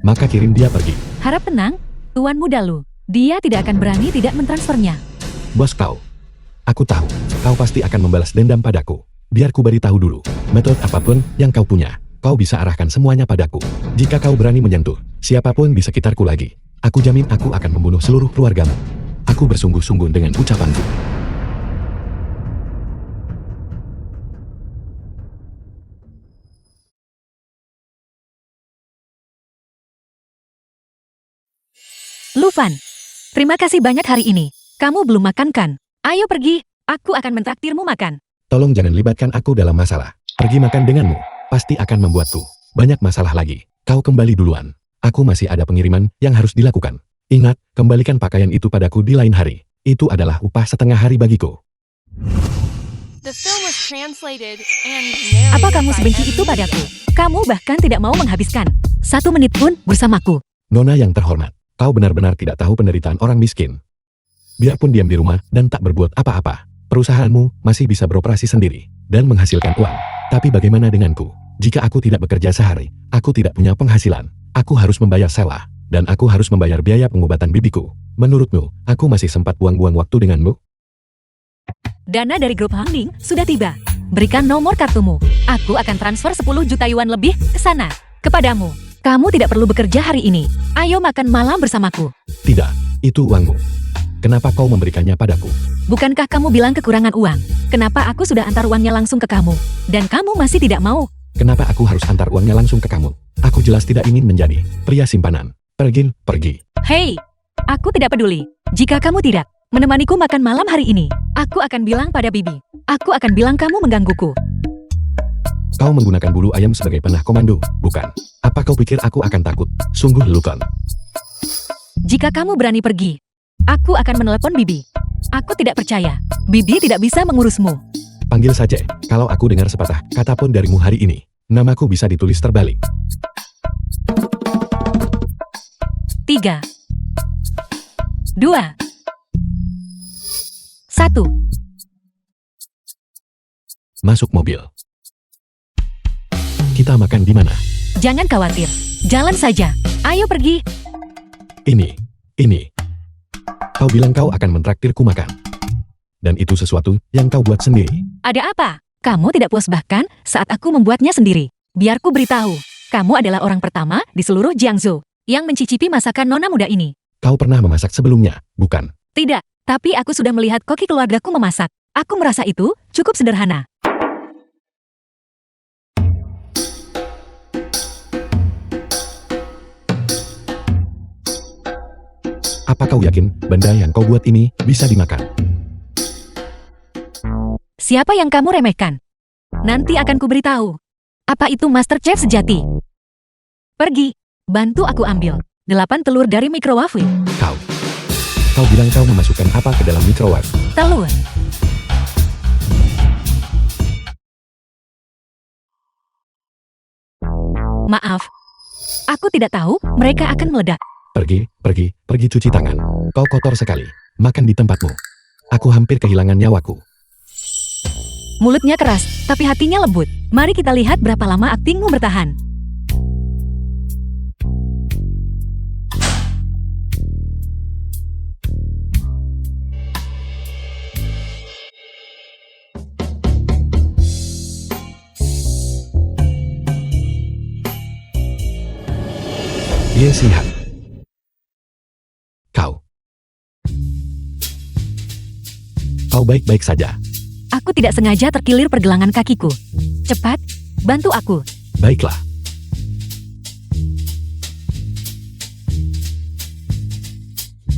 maka kirim dia pergi. harap tenang, Tuan Muda Lu. Dia tidak akan berani tidak mentransfernya. Bos kau, aku tahu, kau pasti akan membalas dendam padaku. Biar ku beritahu dulu, metode apapun yang kau punya, kau bisa arahkan semuanya padaku. Jika kau berani menyentuh siapapun di sekitarku lagi, aku jamin aku akan membunuh seluruh keluargamu. Aku bersungguh-sungguh dengan ucapanku. Lu Fan, terima kasih banyak hari ini. Kamu belum makan kan? Ayo pergi, aku akan mentraktirmu makan. Tolong jangan libatkan aku dalam masalah. Pergi makan denganmu, pasti akan membuatku banyak masalah lagi. Kau kembali duluan. Aku masih ada pengiriman yang harus dilakukan. Ingat, kembalikan pakaian itu padaku di lain hari. Itu adalah upah setengah hari bagiku. The film was translated and narrated Apa kamu by sebenci Evan itu padaku? Media. Kamu bahkan tidak mau menghabiskan 1 menit pun bersamaku. Nona yang terhormat, kau benar-benar tidak tahu penderitaan orang miskin. Biarpun diam di rumah dan tak berbuat apa-apa, perusahaanmu masih bisa beroperasi sendiri dan menghasilkan uang. Tapi bagaimana denganku? Jika aku tidak bekerja sehari, aku tidak punya penghasilan. Aku harus membayar sewa, dan aku harus membayar biaya pengobatan bibiku. Menurutmu, aku masih sempat buang-buang waktu denganmu? Dana dari grup Hangning sudah tiba. Berikan nomor kartumu. Aku akan transfer 10 juta yuan lebih ke sana. Kepadamu. Kamu tidak perlu bekerja hari ini. Ayo makan malam bersamaku. Tidak, itu uangmu. Kenapa kau memberikannya padaku? Bukankah kamu bilang kekurangan uang? Kenapa aku sudah antar uangnya langsung ke kamu? Dan kamu masih tidak mau? Kenapa aku harus antar uangnya langsung ke kamu? Aku jelas tidak ingin menjadi pria simpanan. Pergi. Hei, aku tidak peduli. Jika kamu tidak Menemaniku makan malam hari ini. Aku akan bilang pada Bibi. Aku akan bilang kamu menggangguku. Kau menggunakan bulu ayam sebagai panah komando, bukan? Apa kau pikir aku akan takut? Sungguh lelucon. Jika kamu berani pergi, aku akan menelepon Bibi. Aku tidak percaya. Bibi tidak bisa mengurusmu. Panggil saja, kalau aku dengar sepatah kata pun darimu hari ini, namaku bisa ditulis terbalik. 3, 2, 1. Masuk mobil. Kita makan di mana? Jangan khawatir. Jalan saja. Ayo pergi. Ini. Kau bilang kau akan mentraktirku makan. Dan itu sesuatu yang kau buat sendiri. Ada apa? Kamu tidak puas bahkan saat aku membuatnya sendiri. Biar ku beritahu. Kamu adalah orang pertama di seluruh Jiangsu yang mencicipi masakan nona muda ini. Kau pernah memasak sebelumnya, bukan? Tidak, tapi aku sudah melihat koki keluargaku memasak. Aku merasa itu cukup sederhana. Apa kau yakin benda yang kau buat ini bisa dimakan? Siapa yang kamu remehkan? Nanti akan kuberitahu. Apa itu Master Chef sejati? Pergi, bantu aku ambil 8 telur dari microwave. Kau bilang kau memasukkan apa ke dalam microwave? Telur. Maaf, aku tidak tahu mereka akan meledak. Pergi cuci tangan. Kau kotor sekali. Makan di tempatmu. Aku hampir kehilangan nyawaku. Mulutnya keras, tapi hatinya lembut. Mari kita lihat berapa lama aktingmu bertahan. Yes, lihat. Kau baik-baik saja. Aku tidak sengaja terkilir pergelangan kakiku. Cepat, bantu aku. Baiklah.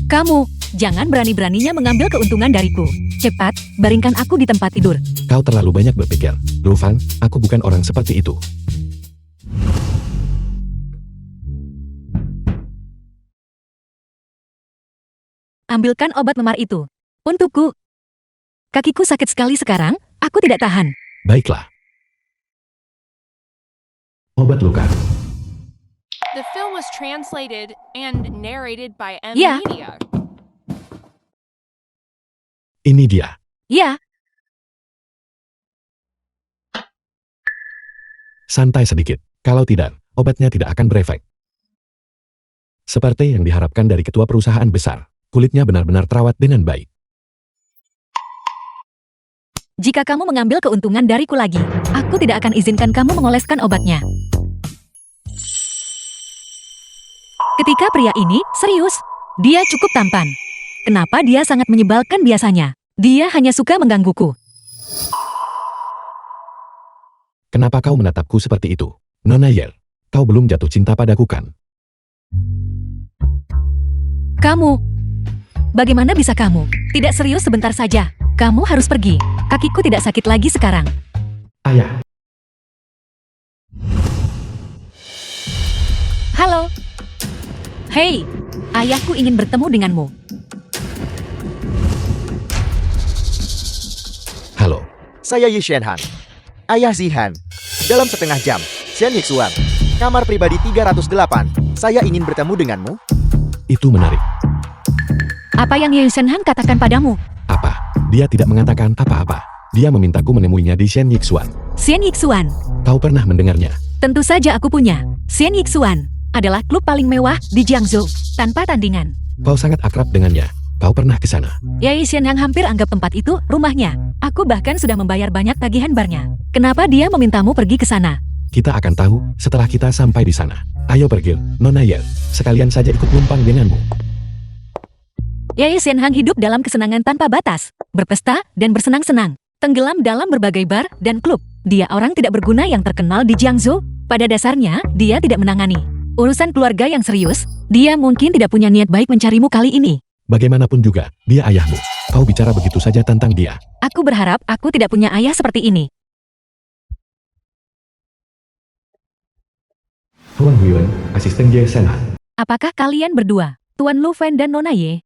Kamu, jangan berani-beraninya mengambil keuntungan dariku. Cepat, baringkan aku di tempat tidur. Kau terlalu banyak berpikir. Dufan, aku bukan orang seperti itu. Ambilkan obat memar itu. Untukku. Kakiku sakit sekali sekarang, aku tidak tahan. Baiklah. Obat luka. The film was translated and narrated by M Yeah. Media. Ini dia. Ya, Santai sedikit. Kalau tidak, obatnya tidak akan berefek. Seperti yang diharapkan dari ketua perusahaan besar. Kulitnya benar-benar terawat dengan baik. jika kamu mengambil keuntungan dariku lagi, aku tidak akan izinkan kamu mengoleskan obatnya. Ketika pria ini serius, dia cukup tampan. Kenapa dia sangat menyebalkan biasanya? Dia hanya suka menggangguku. Kenapa kau menatapku seperti itu? Nona Yel, kau belum jatuh cinta padaku kan? Kamu, bagaimana bisa kamu? Tidak serius sebentar saja. Kamu harus pergi. Kakiku tidak sakit lagi sekarang. Ayah. Halo. Hei, ayahku ingin bertemu denganmu. Halo. Saya Yi Shenhan. Ayah Zihan. Dalam setengah jam, Shen Hixuan. Kamar pribadi 308. Saya ingin bertemu denganmu. Itu menarik. Apa yang Ye Shenhan katakan padamu? Apa? Dia tidak mengatakan apa-apa. Dia memintaku menemuinya di Shen Yixuan. Shen Yixuan. Kau pernah mendengarnya? Tentu saja aku punya. Shen Yixuan adalah klub paling mewah di Jiangsu, tanpa tandingan. Kau sangat akrab dengannya. Kau pernah ke sana? Ye Shenhan hampir anggap tempat itu rumahnya. Aku bahkan sudah membayar banyak tagihan barnya. Kenapa dia memintamu pergi ke sana? Kita akan tahu setelah kita sampai di sana. Ayo pergi, Nona Yel. Sekalian saja ikut numpang denganmu. Ye Shenhan hidup dalam kesenangan tanpa batas, berpesta dan bersenang-senang, tenggelam dalam berbagai bar dan klub. Dia orang tidak berguna yang terkenal di Jiangsu. Pada dasarnya, dia tidak menangani urusan keluarga yang serius. Dia mungkin tidak punya niat baik mencarimu kali ini. Bagaimanapun juga, dia ayahmu. Kau bicara begitu saja tentang dia. Aku berharap aku tidak punya ayah seperti ini. Tuan Huiyuan, asisten Ye Shenhan. Apakah kalian berdua, Tuan Lu Fen dan Nona Ye?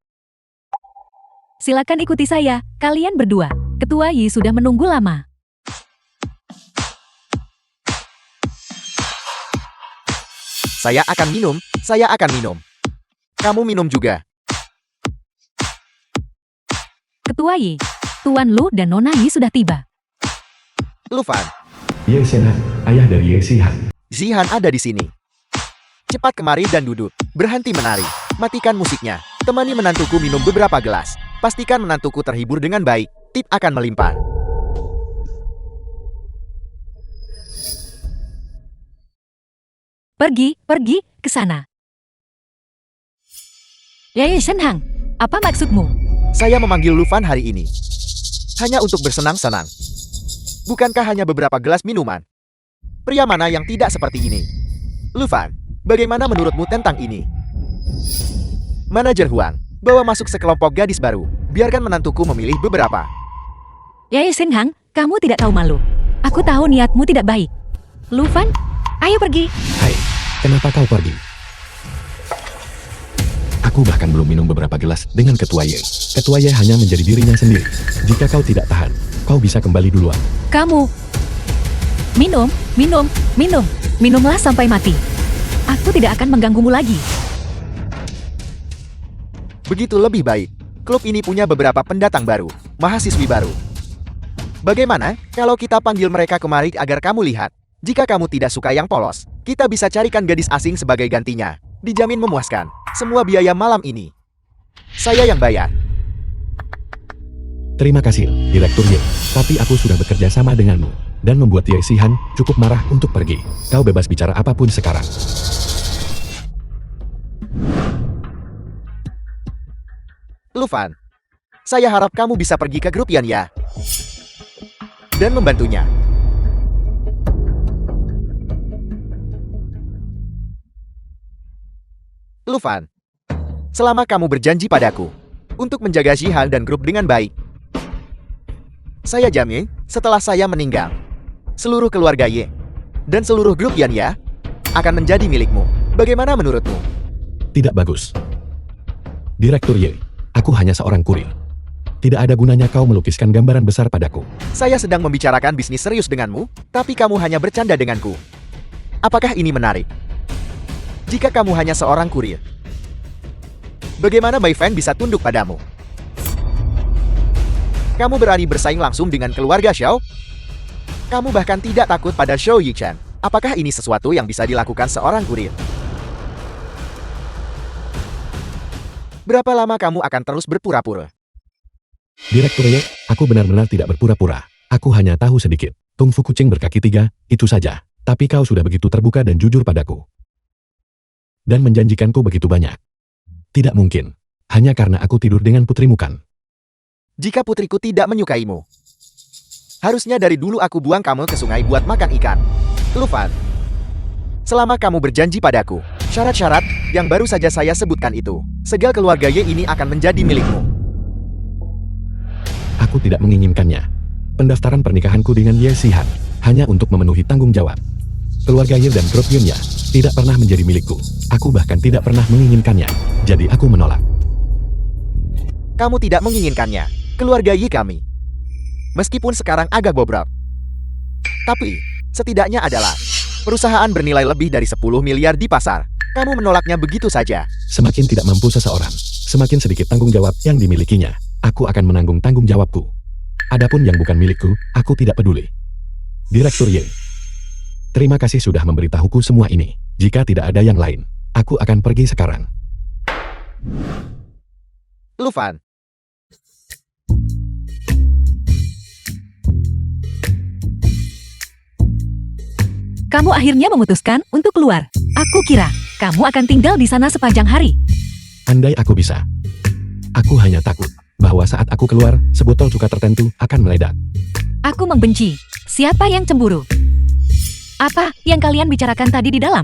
Silakan ikuti saya, kalian berdua. Ketua Yi sudah menunggu lama. Saya akan minum, saya akan minum. Kamu minum juga. Ketua Yi, Tuan Lu dan Nona Yi sudah tiba. Lufan, Ye Shenhan, ayah dari Ye Xihan. Zihan ada di sini. Cepat kemari dan duduk. Berhenti menari. Matikan musiknya. Temani menantuku minum beberapa gelas. Pastikan menantuku terhibur dengan baik. Tip akan melimpah. Pergi ke sana. Ye Shenhang, apa maksudmu? Saya memanggil Lufan hari ini hanya untuk bersenang-senang. Bukankah hanya beberapa gelas minuman? Pria mana yang tidak seperti ini? Lufan, bagaimana menurutmu tentang ini? Manajer Huang, bawa masuk sekelompok gadis baru. Biarkan menantuku memilih beberapa. Ye Shenhang, kamu tidak tahu malu. Aku tahu niatmu tidak baik. Lufan, ayo pergi. Hai, kenapa kau pergi? Aku bahkan belum minum beberapa gelas dengan Ketua Ye. Ketua Ye hanya menjadi dirinya sendiri. Jika kau tidak tahan, kau bisa kembali duluan. Kamu minumlah sampai mati. Aku tidak akan mengganggumu lagi. Begitu lebih baik. Klub ini punya beberapa pendatang baru, mahasiswi baru. Bagaimana kalau kita panggil mereka kemari agar kamu lihat? Jika kamu tidak suka yang polos, kita bisa carikan gadis asing sebagai gantinya. Dijamin memuaskan. Semua biaya malam ini saya yang bayar. Terima kasih, Direktur Ye. Tapi aku sudah bekerja sama denganmu dan membuat Ye Xihan cukup marah untuk pergi. Kau bebas bicara apapun sekarang. Lufan, saya harap kamu bisa pergi ke grup Yan ya dan membantunya. Lufan, selama kamu berjanji padaku untuk menjaga Xihan dan grup dengan baik, saya jamin setelah saya meninggal, seluruh keluarga Ye dan seluruh grup Yan ya akan menjadi milikmu. Bagaimana menurutmu? Tidak bagus. Direktur Ye, aku hanya seorang kurir. Tidak ada gunanya kau melukiskan gambaran besar padaku. Saya sedang membicarakan bisnis serius denganmu, tapi kamu hanya bercanda denganku. Apakah ini menarik? Jika kamu hanya seorang kurir, bagaimana Bai Fan bisa tunduk padamu? Kamu berani bersaing langsung dengan keluarga Xiao? Kamu bahkan tidak takut pada Xiao Yichan. Apakah ini sesuatu yang bisa dilakukan seorang kurir? Berapa lama kamu akan terus berpura-pura? Direktur Ye, aku benar-benar tidak berpura-pura. Aku hanya tahu sedikit. Kungfu kucing berkaki 3, itu saja. Tapi kau sudah begitu terbuka dan jujur padaku. Dan menjanjikanku begitu banyak. Tidak mungkin. Hanya karena aku tidur dengan putrimu kan? Jika putriku tidak menyukaimu, harusnya dari dulu aku buang kamu ke sungai buat makan ikan. Lufan, selama kamu berjanji padaku, syarat-syarat yang baru saja saya sebutkan itu, segala keluarga Ye ini akan menjadi milikmu. Aku tidak menginginkannya. Pendaftaran pernikahanku dengan Ye Xihan hanya untuk memenuhi tanggung jawab. Keluarga Ye dan grup Yun ya tidak pernah menjadi milikku. Aku bahkan tidak pernah menginginkannya. Jadi aku menolak. Kamu tidak menginginkannya, keluarga Ye kami. Meskipun sekarang agak bobrok. Tapi, setidaknya adalah perusahaan bernilai lebih dari 10 miliar di pasar. Kamu menolaknya begitu saja. Semakin tidak mampu seseorang, semakin sedikit tanggung jawab yang dimilikinya. Aku akan menanggung tanggung jawabku. Adapun yang bukan milikku, aku tidak peduli. Direktur Ye, terima kasih sudah memberitahuku semua ini. Jika tidak ada yang lain, aku akan pergi sekarang. Lufan, Kamu akhirnya memutuskan untuk keluar. Aku kira kamu akan tinggal di sana sepanjang hari. Andai aku bisa. Aku hanya takut bahwa saat aku keluar, sebotol cuka tertentu akan meledak. Aku membenci. Siapa yang cemburu? Apa yang kalian bicarakan tadi di dalam?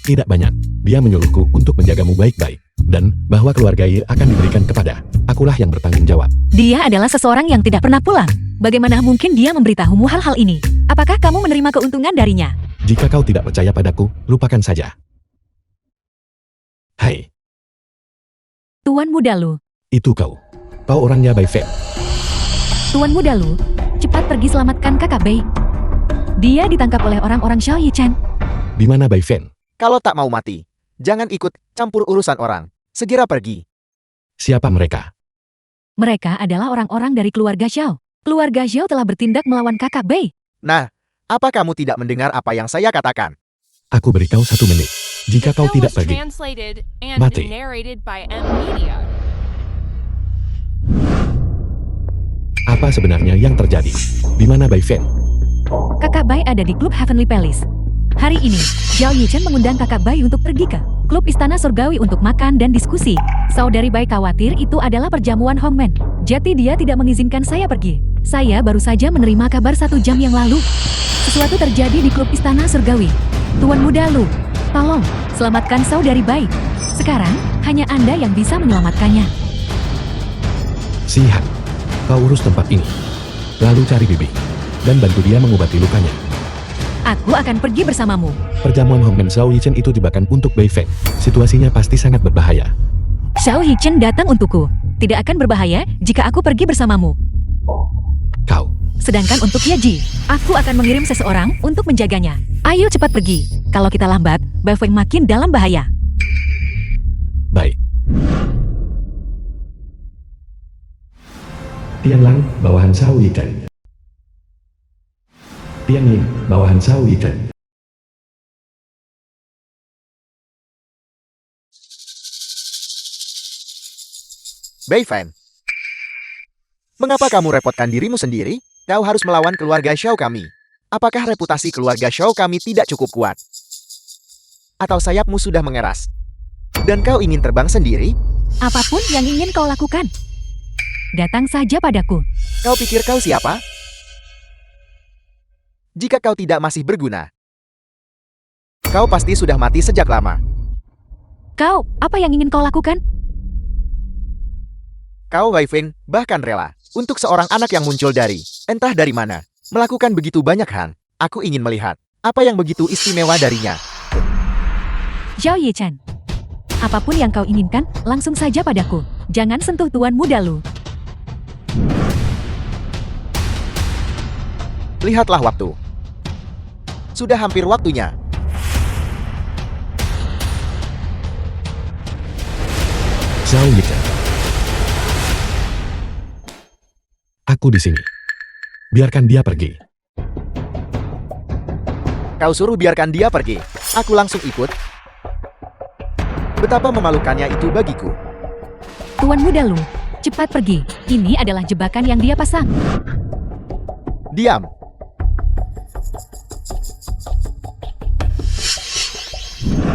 Tidak banyak. Dia menyuruhku untuk menjagamu baik-baik. Dan bahwa keluarga Ye akan diberikan kepada akulah yang bertanggung jawab. Dia adalah seseorang yang tidak pernah pulang. Bagaimana mungkin dia memberitahumu hal-hal ini? Apakah kamu menerima keuntungan darinya? Jika kau tidak percaya padaku, lupakan saja. Hai, Tuan Muda Lu. itu kau. Kau orangnya Bai Feng. Tuan Muda Lu, cepat pergi selamatkan kakak Bei. Dia ditangkap oleh orang-orang Xiao Yichen. Di mana Bai Feng? Kalau tak mau mati, jangan ikut campur urusan orang. Segera pergi. Siapa mereka? Mereka adalah orang-orang dari keluarga Xiao. Keluarga Xiao telah bertindak melawan kakak Bei. Nah, apa kamu tidak mendengar apa yang saya katakan? Aku beri kau 1 menit. Jika The kau film tidak was pergi, translated and Mati. narrated by M Media. apa sebenarnya yang terjadi? Di mana Bai Feng? Kakak Bai ada di klub Heavenly Palace. Hari ini, Zhao Yichen mengundang kakak Bai untuk pergi ke klub Istana Surgawi untuk makan dan diskusi. Saudari Bai khawatir itu adalah perjamuan Hongmen. Jadi dia tidak mengizinkan saya pergi. Saya baru saja menerima kabar 1 jam yang lalu. Sesuatu terjadi di klub Istana Surgawi. Tuan Muda Lu, tolong, selamatkan saudari Bai. Sekarang, hanya Anda yang bisa menyelamatkannya. Sihan, kau urus tempat ini. Lalu cari Bibi. Dan bantu dia mengobati lukanya. Aku akan pergi bersamamu. Perjamuan Hongmen Zhao Yichen itu jebakan untuk Bai Feng. Situasinya pasti sangat berbahaya. Zhao Yichen datang untukku. Tidak akan berbahaya jika aku pergi bersamamu. Kau, Sedangkan untuk Yaji, aku akan mengirim seseorang untuk menjaganya. Ayo cepat pergi. Kalau kita lambat, Bai Feng makin dalam bahaya. baik. Tianlang, bawahan Zhao Yichen. Tianyin, bawahan Zhao Yichen. Bai Fan, mengapa kamu repotkan dirimu sendiri? Kau harus melawan keluarga Xiao kami. Apakah reputasi keluarga Xiao kami tidak cukup kuat? Atau sayapmu sudah mengeras? Dan kau ingin terbang sendiri? Apapun yang ingin kau lakukan, datang saja padaku. Kau pikir kau siapa? Jika kau tidak masih berguna, kau pasti sudah mati sejak lama. Kau, apa yang ingin kau lakukan? Kau Bai Feng bahkan rela untuk seorang anak yang muncul dari entah dari mana melakukan begitu banyak hal. Aku ingin melihat apa yang begitu istimewa darinya. Zhao Yichen, apapun yang kau inginkan, langsung saja padaku. Jangan sentuh Tuan Muda Lu. Lihatlah waktu. Sudah hampir waktunya. Zhao Yichen. Aku di sini. Biarkan dia pergi. Kau suruh biarkan dia pergi. Aku langsung ikut. Betapa memalukannya itu bagiku. Tuan Muda Lu, cepat pergi. Ini adalah jebakan yang dia pasang. Diam.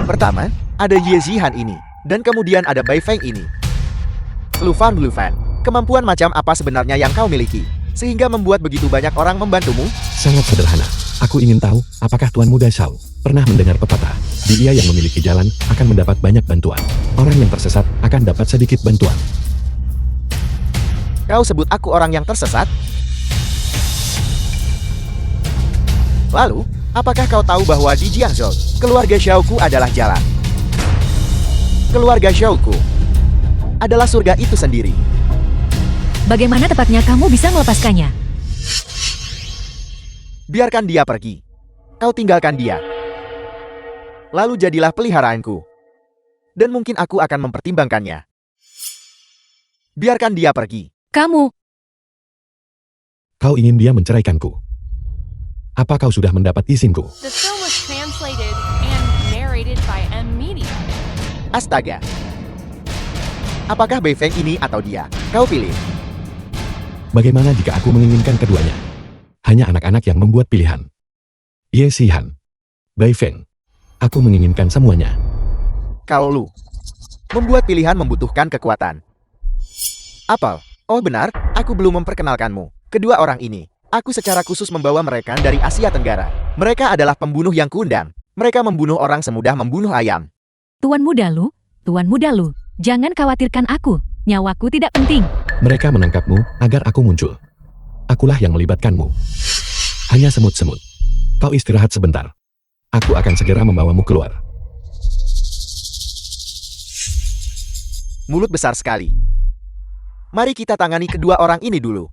Pertama, ada Ye Zihan ini. Dan kemudian ada Bai Feng ini. Lu Fan, kemampuan macam apa sebenarnya yang kau miliki? Sehingga membuat begitu banyak orang membantumu? Sangat sederhana. Aku ingin tahu, apakah Tuan Muda Zhao pernah mendengar pepatah, dia yang memiliki jalan akan mendapat banyak bantuan. Orang yang tersesat akan dapat sedikit bantuan. Kau sebut aku orang yang tersesat? Lalu, apakah kau tahu bahwa di Jiangzhou, keluarga Xiaoku adalah jalan? Keluarga Xiaoku adalah surga itu sendiri. Bagaimana tepatnya kamu bisa melepaskannya? Biarkan dia pergi. Kau tinggalkan dia. Lalu jadilah peliharaanku. Dan mungkin aku akan mempertimbangkannya. Biarkan dia pergi. Kamu, Kau ingin dia menceraikanku. Apa kau sudah mendapat izinku? The film was translated and narrated by M Media. Astaga. Apakah Bai Feng ini atau dia? Kau pilih. Bagaimana jika aku menginginkan keduanya? Hanya anak-anak yang membuat pilihan. Ye Xihan, Bai Feng, aku menginginkan semuanya. Kau Lu. Membuat pilihan membutuhkan kekuatan. Apel. Oh benar, aku belum memperkenalkanmu. Kedua orang ini, aku secara khusus membawa mereka dari Asia Tenggara. Mereka adalah pembunuh yang kundang. Mereka membunuh orang semudah membunuh ayam. Tuan Muda Lu, Tuan Muda Lu. Jangan khawatirkan aku, nyawaku tidak penting. Mereka menangkapmu agar aku muncul. Akulah yang melibatkanmu. Hanya semut-semut. Kau istirahat sebentar. Aku akan segera membawamu keluar. Mulut besar sekali. Mari kita tangani kedua orang ini dulu.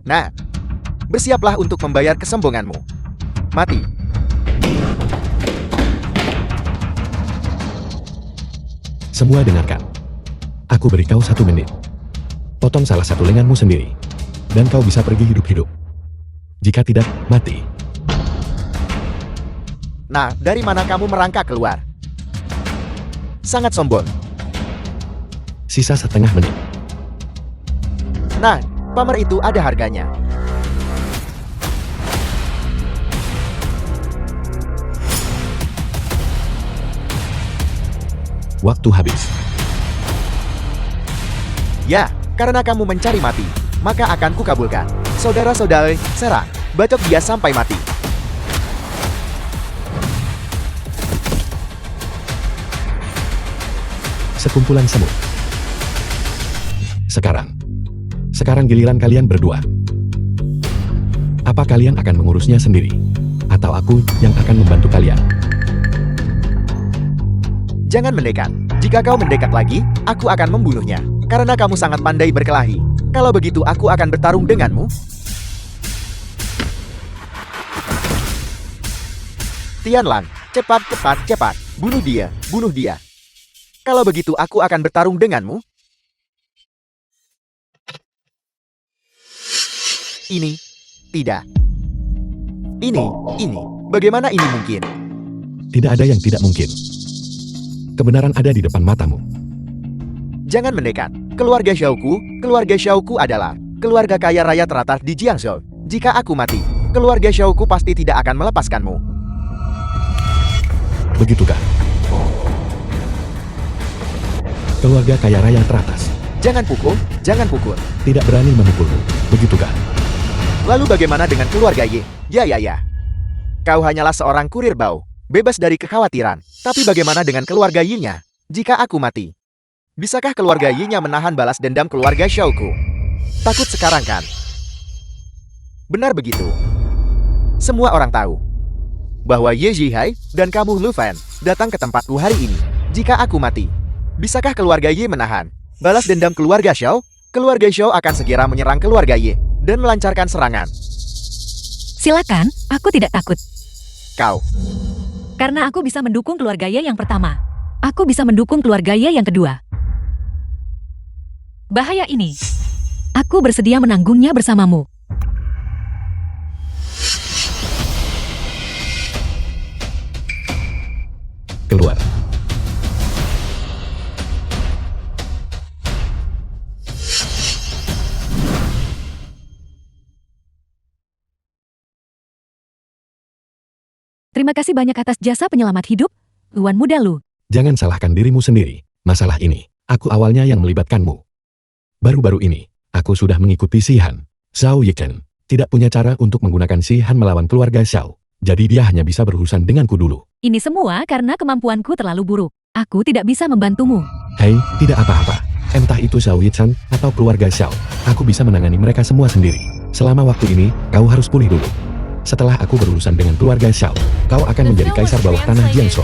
Nah, bersiaplah untuk membayar kesombonganmu. Mati. Semua dengarkan. Aku beri kau 1 menit. Potong salah satu lenganmu sendiri. Dan kau bisa pergi hidup-hidup. Jika tidak, mati. Nah, dari mana kamu merangkak keluar? Sangat sombong. Sisa setengah menit. Nah, pamer itu ada harganya. Waktu habis. Ya, karena kamu mencari mati, maka akan kukabulkan. Saudara-saudari, serang. Bacok dia sampai mati. Sekumpulan semut. Sekarang giliran kalian berdua. Apa kalian akan mengurusnya sendiri? Atau aku yang akan membantu kalian? Jangan mendekat. Jika kau mendekat lagi, aku akan membunuhnya. Karena kamu sangat pandai berkelahi. Kalau begitu aku akan bertarung denganmu. Tianlan, cepat. Bunuh dia. Kalau begitu aku akan bertarung denganmu. Ini. Tidak. Ini. Bagaimana ini mungkin? Tidak ada yang tidak mungkin. Kebenaran ada di depan matamu. Jangan mendekat. Keluarga Xiaoku adalah keluarga kaya raya teratas di Jiangzhou. Jika aku mati, keluarga Xiaoku pasti tidak akan melepaskanmu. Begitukah? Keluarga kaya raya teratas. Jangan pukul. Tidak berani memukulmu. Begitukah? Lalu bagaimana dengan keluarga Ye? Ya. Kau hanyalah seorang kurir bau, bebas dari kekhawatiran. Tapi bagaimana dengan keluarga Yi-nya? Jika aku mati, bisakah keluarga Yi-nya menahan balas dendam keluarga Xiaoku? Takut sekarang kan? Benar begitu. Semua orang tahu bahwa Ye Zhihai dan kamu Lu Fan datang ke tempatku hari ini. Jika aku mati, bisakah keluarga Ye menahan balas dendam keluarga Xiao? Keluarga Xiao akan segera menyerang keluarga Ye dan melancarkan serangan. Silakan, aku tidak takut. Kau. Karena aku bisa mendukung keluarga Ye yang pertama. Aku bisa mendukung keluarga Ye yang kedua. Bahaya ini. Aku bersedia menanggungnya bersamamu. Keluar. Terima kasih banyak atas jasa penyelamat hidup, Tuan Muda Lu. Jangan salahkan dirimu sendiri. Masalah ini, aku awalnya yang melibatkanmu. Baru-baru ini, aku sudah mengikuti Si Han. Zhao Yichen tidak punya cara untuk menggunakan Si Han melawan keluarga Xiao. Jadi dia hanya bisa berurusan denganku dulu. Ini semua karena kemampuanku terlalu buruk. Aku tidak bisa membantumu. Hei, tidak apa-apa. Entah itu Zhao Yichen atau keluarga Xiao, aku bisa menangani mereka semua sendiri. Selama waktu ini, kau harus pulih dulu. Setelah aku berurusan dengan keluarga Xiao, kau akan menjadi kaisar bawah tanah Jiangzhou.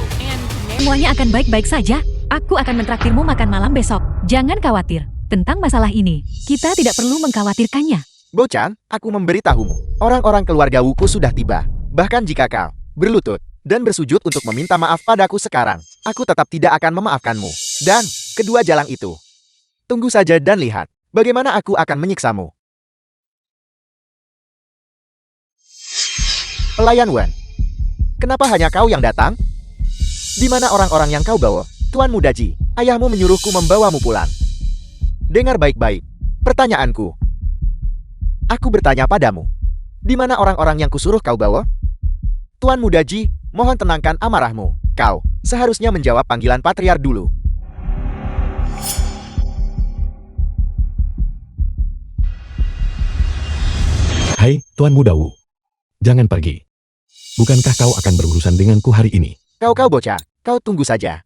Semuanya akan baik-baik saja. Aku akan mentraktirmu makan malam besok. Jangan khawatir. Tentang masalah ini, kita tidak perlu mengkhawatirkannya. Bochan, aku memberitahumu. Orang-orang keluarga Wuku sudah tiba. Bahkan jika kau berlutut dan bersujud untuk meminta maaf padaku sekarang, aku tetap tidak akan memaafkanmu. Dan kedua jalang itu. Tunggu saja dan lihat bagaimana aku akan menyiksamu. Pelayan Wen, kenapa hanya kau yang datang? Di mana orang-orang yang kau bawa? Tuan Muda Ji, ayahmu menyuruhku membawamu pulang. Dengar baik-baik pertanyaanku. Aku bertanya padamu, di mana orang-orang yang kusuruh kau bawa? Tuan Muda Ji, mohon tenangkan amarahmu. Kau seharusnya menjawab panggilan patriar dulu. Hai, Tuan Muda Wu. Jangan pergi. Bukankah kau akan berurusan denganku hari ini? Kau bocah, kau tunggu saja.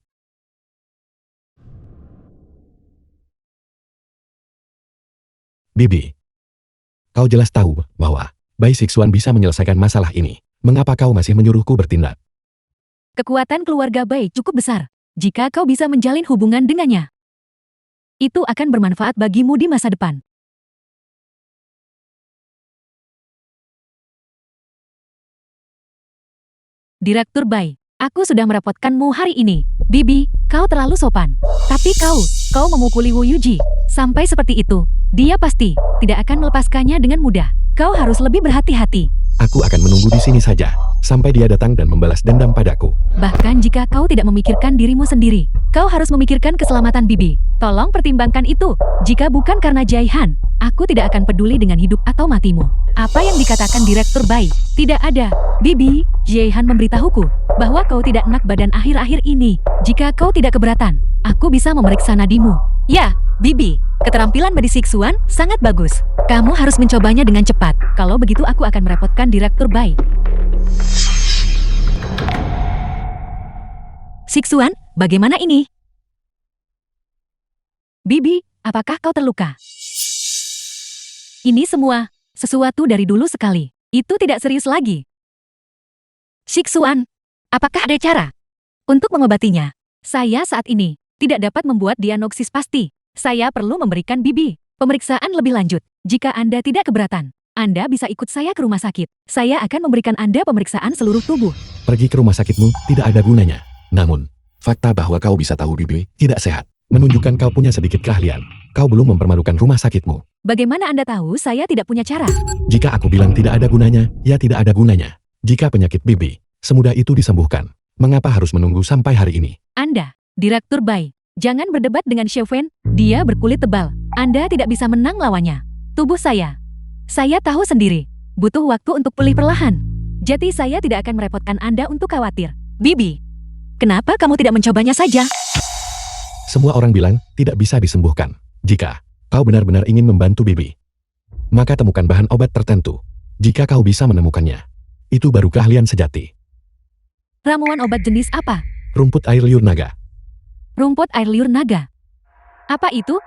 Bibi. Kau jelas tahu bahwa Bai Sixuan bisa menyelesaikan masalah ini. Mengapa kau masih menyuruhku bertindak? Kekuatan keluarga Bai cukup besar. Jika kau bisa menjalin hubungan dengannya, itu akan bermanfaat bagimu di masa depan. Direktur Bai, aku sudah merepotkanmu hari ini. Bibi, kau terlalu sopan. Tapi kau memukuli Wu Yuji. Sampai seperti itu, dia pasti tidak akan melepaskannya dengan mudah. Kau harus lebih berhati-hati. Aku akan menunggu di sini saja, sampai dia datang dan membalas dendam padaku. Bahkan jika kau tidak memikirkan dirimu sendiri, kau harus memikirkan keselamatan Bibi. Tolong pertimbangkan itu. Jika bukan karena Jaihan, aku tidak akan peduli dengan hidup atau matimu. Apa yang dikatakan Direktur Bai? Tidak ada. Bibi, Jaihan memberitahuku bahwa kau tidak enak badan akhir-akhir ini. Jika kau tidak keberatan, aku bisa memeriksa nadimu. Ya, Bibi, keterampilan medis Sixuan sangat bagus. Kamu harus mencobanya dengan cepat. Kalau begitu aku akan merepotkan Direktur Bai. Sixuan, bagaimana ini? Bibi, apakah kau terluka? Ini semua sesuatu dari dulu sekali. Itu tidak serius lagi. Sixuan, apakah ada cara untuk mengobatinya? Saya saat ini tidak dapat membuat diagnosis pasti. Saya perlu memberikan Bibi pemeriksaan lebih lanjut. Jika Anda tidak keberatan, Anda bisa ikut saya ke rumah sakit. Saya akan memberikan Anda pemeriksaan seluruh tubuh. Pergi ke rumah sakitmu tidak ada gunanya. Namun, fakta bahwa kau bisa tahu Bibi tidak sehat menunjukkan kau punya sedikit keahlian. Kau belum mempermalukan rumah sakitmu. Bagaimana Anda tahu saya tidak punya cara? Jika aku bilang tidak ada gunanya, ya tidak ada gunanya. Jika penyakit Bibi semudah itu disembuhkan, mengapa harus menunggu sampai hari ini? Anda, Direktur Bai, jangan berdebat dengan Xiaofen. Dia berkulit tebal. Anda tidak bisa menang lawannya. Tubuh saya tahu sendiri. Butuh waktu untuk pulih perlahan. Jadi saya tidak akan merepotkan Anda untuk khawatir. Bibi, kenapa kamu tidak mencobanya saja? Semua orang bilang tidak bisa disembuhkan. Jika kau benar-benar ingin membantu Bibi, maka temukan bahan obat tertentu. Jika kau bisa menemukannya, itu baru keahlian sejati. Ramuan obat jenis apa? Rumput air liur naga. Rumput air liur naga. Apa itu?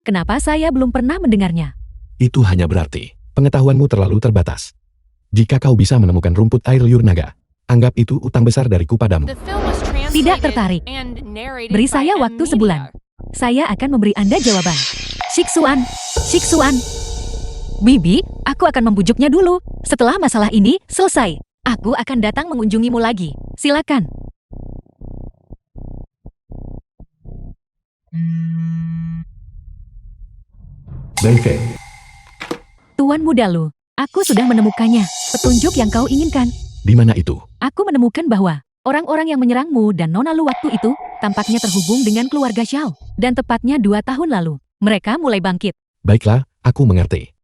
Kenapa saya belum pernah mendengarnya? Itu hanya berarti pengetahuanmu terlalu terbatas. Jika kau bisa menemukan rumput air liur naga, anggap itu utang besar dariku padamu. The film was translated Tidak tertarik. and narrated Beri by saya M. waktu Media. sebulan. Saya akan memberi Anda jawaban. Sixuan. Bibi, aku akan membujuknya dulu. Setelah masalah ini selesai, aku akan datang mengunjungimu lagi. Silakan. Baik. Tuan muda Lu, aku sudah menemukannya. Petunjuk yang kau inginkan. Di mana itu? Aku menemukan bahwa orang-orang yang menyerangmu dan Nona Lu waktu itu tampaknya terhubung dengan keluarga Xiao. Dan tepatnya 2 tahun lalu, mereka mulai bangkit. Baiklah, aku mengerti.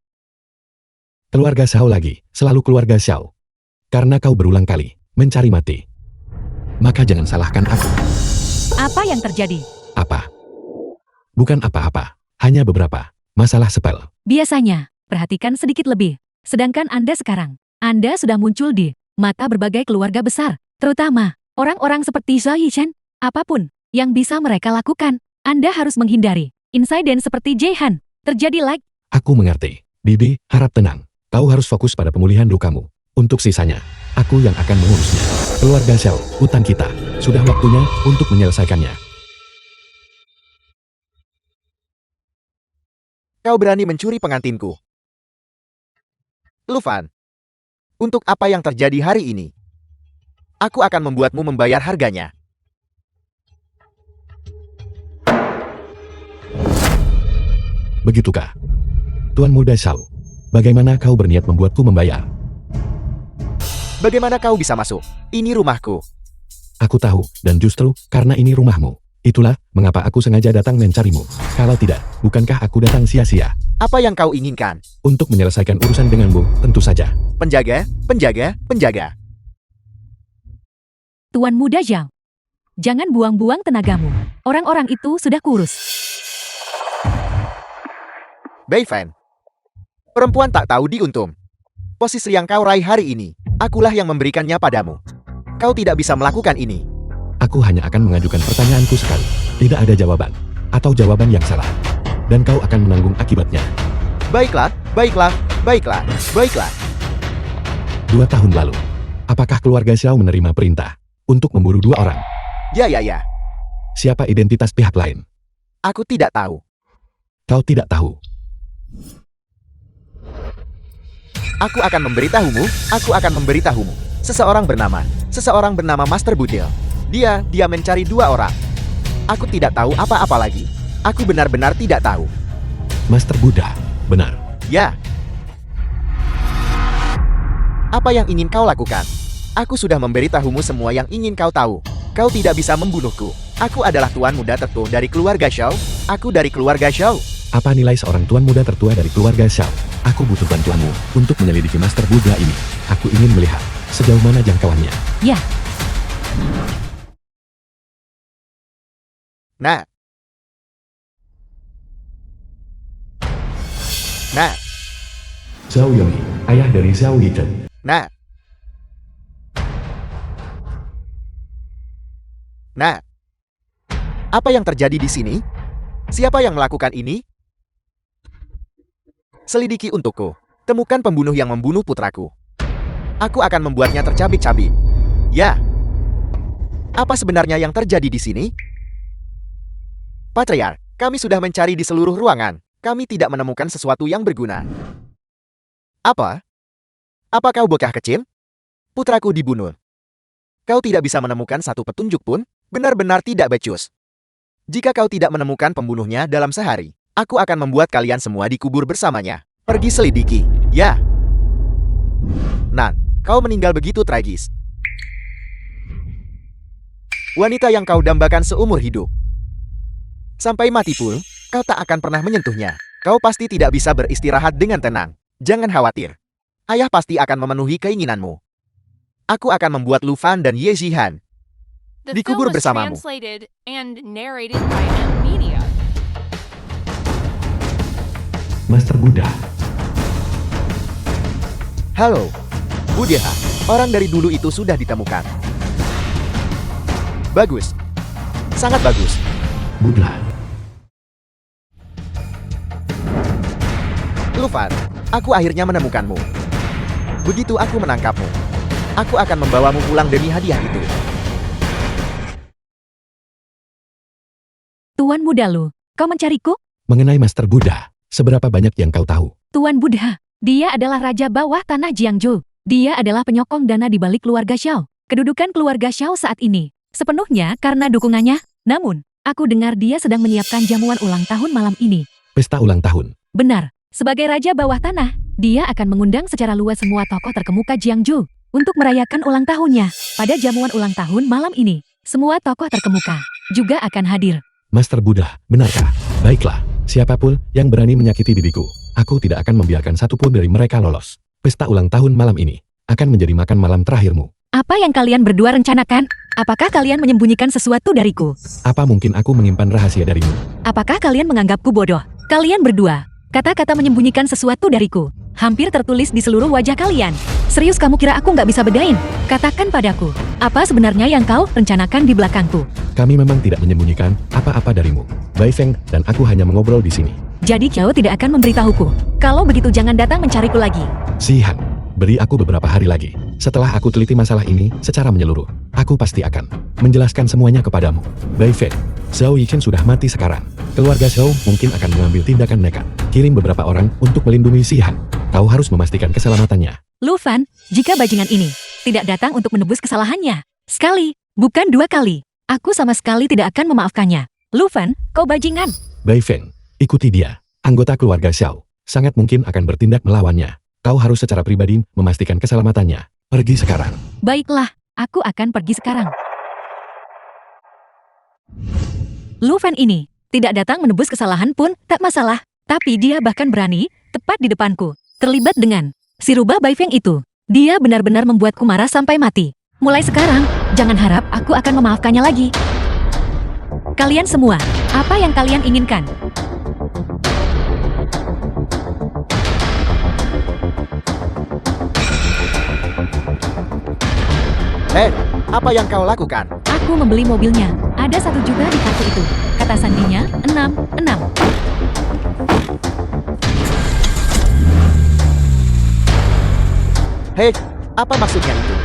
Keluarga Xiao lagi, selalu keluarga Xiao. Karena kau berulang kali mencari mati, maka jangan salahkan aku. Apa yang terjadi? Apa? Bukan apa-apa, hanya beberapa masalah sepel. Biasanya, perhatikan sedikit lebih. Sedangkan Anda sekarang, Anda sudah muncul di mata berbagai keluarga besar, terutama orang-orang seperti Zhao Yishan. Apapun yang bisa mereka lakukan, Anda harus menghindari. Insiden seperti Jaihan terjadi lagi. Aku mengerti. Bibi, harap tenang. Kau harus fokus pada pemulihan lukamu. Untuk sisanya, aku yang akan mengurusnya. Keluarga Xiao, utang kita. Sudah waktunya untuk menyelesaikannya. Kau berani mencuri pengantinku. Lufan, untuk apa yang terjadi hari ini? Aku akan membuatmu membayar harganya. Begitukah? Tuan muda Xiao, bagaimana kau berniat membuatku membayar? Bagaimana kau bisa masuk? Ini rumahku. Aku tahu, dan justru karena ini rumahmu. Itulah mengapa aku sengaja datang mencarimu. Kalau tidak, bukankah aku datang sia-sia? Apa yang kau inginkan? Untuk menyelesaikan urusan denganmu, tentu saja. Penjaga, penjaga, penjaga. Tuan muda Zhao, jangan buang-buang tenagamu. Orang-orang itu sudah kurus. Beifan, perempuan tak tahu diuntung. Posisi yang kau raih hari ini, akulah yang memberikannya padamu. Kau tidak bisa melakukan ini. Aku hanya akan mengajukan pertanyaanku sekali. Tidak ada jawaban, atau jawaban yang salah. Dan kau akan menanggung akibatnya. Baiklah, baiklah, baiklah, baiklah. 2 tahun lalu, apakah keluarga Xiao menerima perintah untuk memburu 2 orang? Ya, ya, ya. Siapa identitas pihak lain? Aku tidak tahu. Kau tidak tahu. Aku akan memberitahumu, aku akan memberitahumu. Seseorang bernama Master Budel. Dia mencari 2 orang. Aku tidak tahu apa-apa lagi. Aku benar-benar tidak tahu. Master Buddha, benar. Ya. Apa yang ingin kau lakukan? Aku sudah memberitahumu semua yang ingin kau tahu. Kau tidak bisa membunuhku. Aku adalah tuan muda tertua dari keluarga Xiao. Aku dari keluarga Xiao. Apa nilai seorang tuan muda tertua dari keluarga Xiao? Aku butuh bantuanmu untuk menyelidiki Master Buddha ini. Aku ingin melihat sejauh mana jangkauannya. Ya, Nah. Xiao Yongyi, ayah dari Xiao Yichen. Nah. Apa yang terjadi di sini? Siapa yang melakukan ini? Selidiki untukku. Temukan pembunuh yang membunuh putraku. Aku akan membuatnya tercabik-cabik. Ya. Apa sebenarnya yang terjadi di sini? Patriark, kami sudah mencari di seluruh ruangan. Kami tidak menemukan sesuatu yang berguna. Apa? Apa kau bocah kecil? Putraku dibunuh. Kau tidak bisa menemukan satu petunjuk pun? Benar-benar tidak becus. Jika kau tidak menemukan pembunuhnya dalam sehari, aku akan membuat kalian semua dikubur bersamanya. Pergi selidiki. Ya. Nan, kau meninggal begitu tragis. Wanita yang kau dambakan seumur hidup. Sampai mati pun, kau tak akan pernah menyentuhnya. Kau pasti tidak bisa beristirahat dengan tenang. Jangan khawatir. Ayah pasti akan memenuhi keinginanmu. Aku akan membuat Lu Fan dan Ye Jihan The Dikubur film was bersamamu. translated and narrated by M Media. Master Buddha, Halo, Buddha. Orang dari dulu itu sudah ditemukan. Bagus. Sangat bagus. Buddha. Lu Fan, aku akhirnya menemukanmu. Begitu aku menangkapmu, aku akan membawamu pulang demi hadiah itu. Tuan Muda Lu, kau mencariku? Mengenai Master Buddha, seberapa banyak yang kau tahu? Tuan Buddha, dia adalah raja bawah tanah Jiangzhou. Dia adalah penyokong dana di balik keluarga Xiao. Kedudukan keluarga Xiao saat ini sepenuhnya karena dukungannya. Namun, aku dengar dia sedang menyiapkan jamuan ulang tahun malam ini. Pesta ulang tahun. Benar, sebagai raja bawah tanah, dia akan mengundang secara luas semua tokoh terkemuka Jiangzhou untuk merayakan ulang tahunnya. Pada jamuan ulang tahun malam ini, semua tokoh terkemuka juga akan hadir. Master Buddha, benarkah? Baiklah, siapapun yang berani menyakiti diriku, aku tidak akan membiarkan satupun dari mereka lolos. Pesta ulang tahun malam ini akan menjadi makan malam terakhirmu. Apa yang kalian berdua rencanakan? Apakah kalian menyembunyikan sesuatu dariku? Apa mungkin aku menyimpan rahasia darimu? Apakah kalian menganggapku bodoh? Kalian berdua, kata-kata menyembunyikan sesuatu dariku hampir tertulis di seluruh wajah kalian. Serius kamu kira aku nggak bisa bedain? Katakan padaku, apa sebenarnya yang kau rencanakan di belakangku? Kami memang tidak menyembunyikan apa-apa darimu. Bai Feng dan aku hanya mengobrol di sini. Jadi kau tidak akan memberitahuku. Kalau begitu jangan datang mencariku lagi. Sihan, beri aku beberapa hari lagi. Setelah aku teliti masalah ini secara menyeluruh, aku pasti akan menjelaskan semuanya kepadamu. Bai Feng, Xiao Yichen sudah mati sekarang. Keluarga Xiao mungkin akan mengambil tindakan nekat. Kirim beberapa orang untuk melindungi Sihan. Kau harus memastikan keselamatannya. Lu Fan, jika bajingan ini tidak datang untuk menebus kesalahannya, sekali, bukan 2 kali, aku sama sekali tidak akan memaafkannya. Lu Fan, kau bajingan. Bai Feng, ikuti dia. Anggota keluarga Xiao sangat mungkin akan bertindak melawannya. Kau harus secara pribadi memastikan keselamatannya. Pergi sekarang. Baiklah, aku akan pergi sekarang. Lu Fan ini tidak datang menebus kesalahan pun tak masalah, tapi dia bahkan berani tepat di depanku terlibat dengan si rubah Bai Feng itu. Dia benar-benar membuatku marah sampai mati. Mulai sekarang, jangan harap aku akan memaafkannya lagi. Kalian semua, apa yang kalian inginkan? Apa yang kau lakukan? Aku membeli mobilnya. Ada 1 juta di kartu itu. Kata sandinya, 66. Hei, apa maksudnya itu?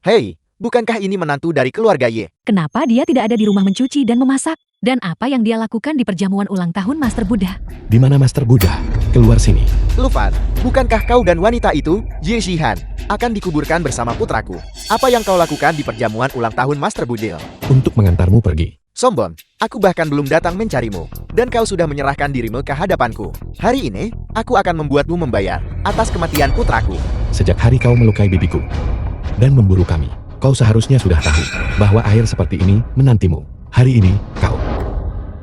Hei, bukankah ini menantu dari keluarga Ye? Kenapa dia tidak ada di rumah mencuci dan memasak? Dan apa yang dia lakukan di perjamuan ulang tahun Master Buddha? Di mana Master Buddha? Keluar sini. Lufan, bukankah kau dan wanita itu, Ye Shihan, akan dikuburkan bersama putraku? Apa yang kau lakukan di perjamuan ulang tahun Master Buddha? Untuk mengantarmu pergi. Sombong, aku bahkan belum datang mencarimu, dan kau sudah menyerahkan dirimu ke hadapanku. Hari ini, aku akan membuatmu membayar atas kematian putraku. Sejak hari kau melukai bibiku dan memburu kami, kau seharusnya sudah tahu bahwa akhir seperti ini menantimu. Hari ini, kau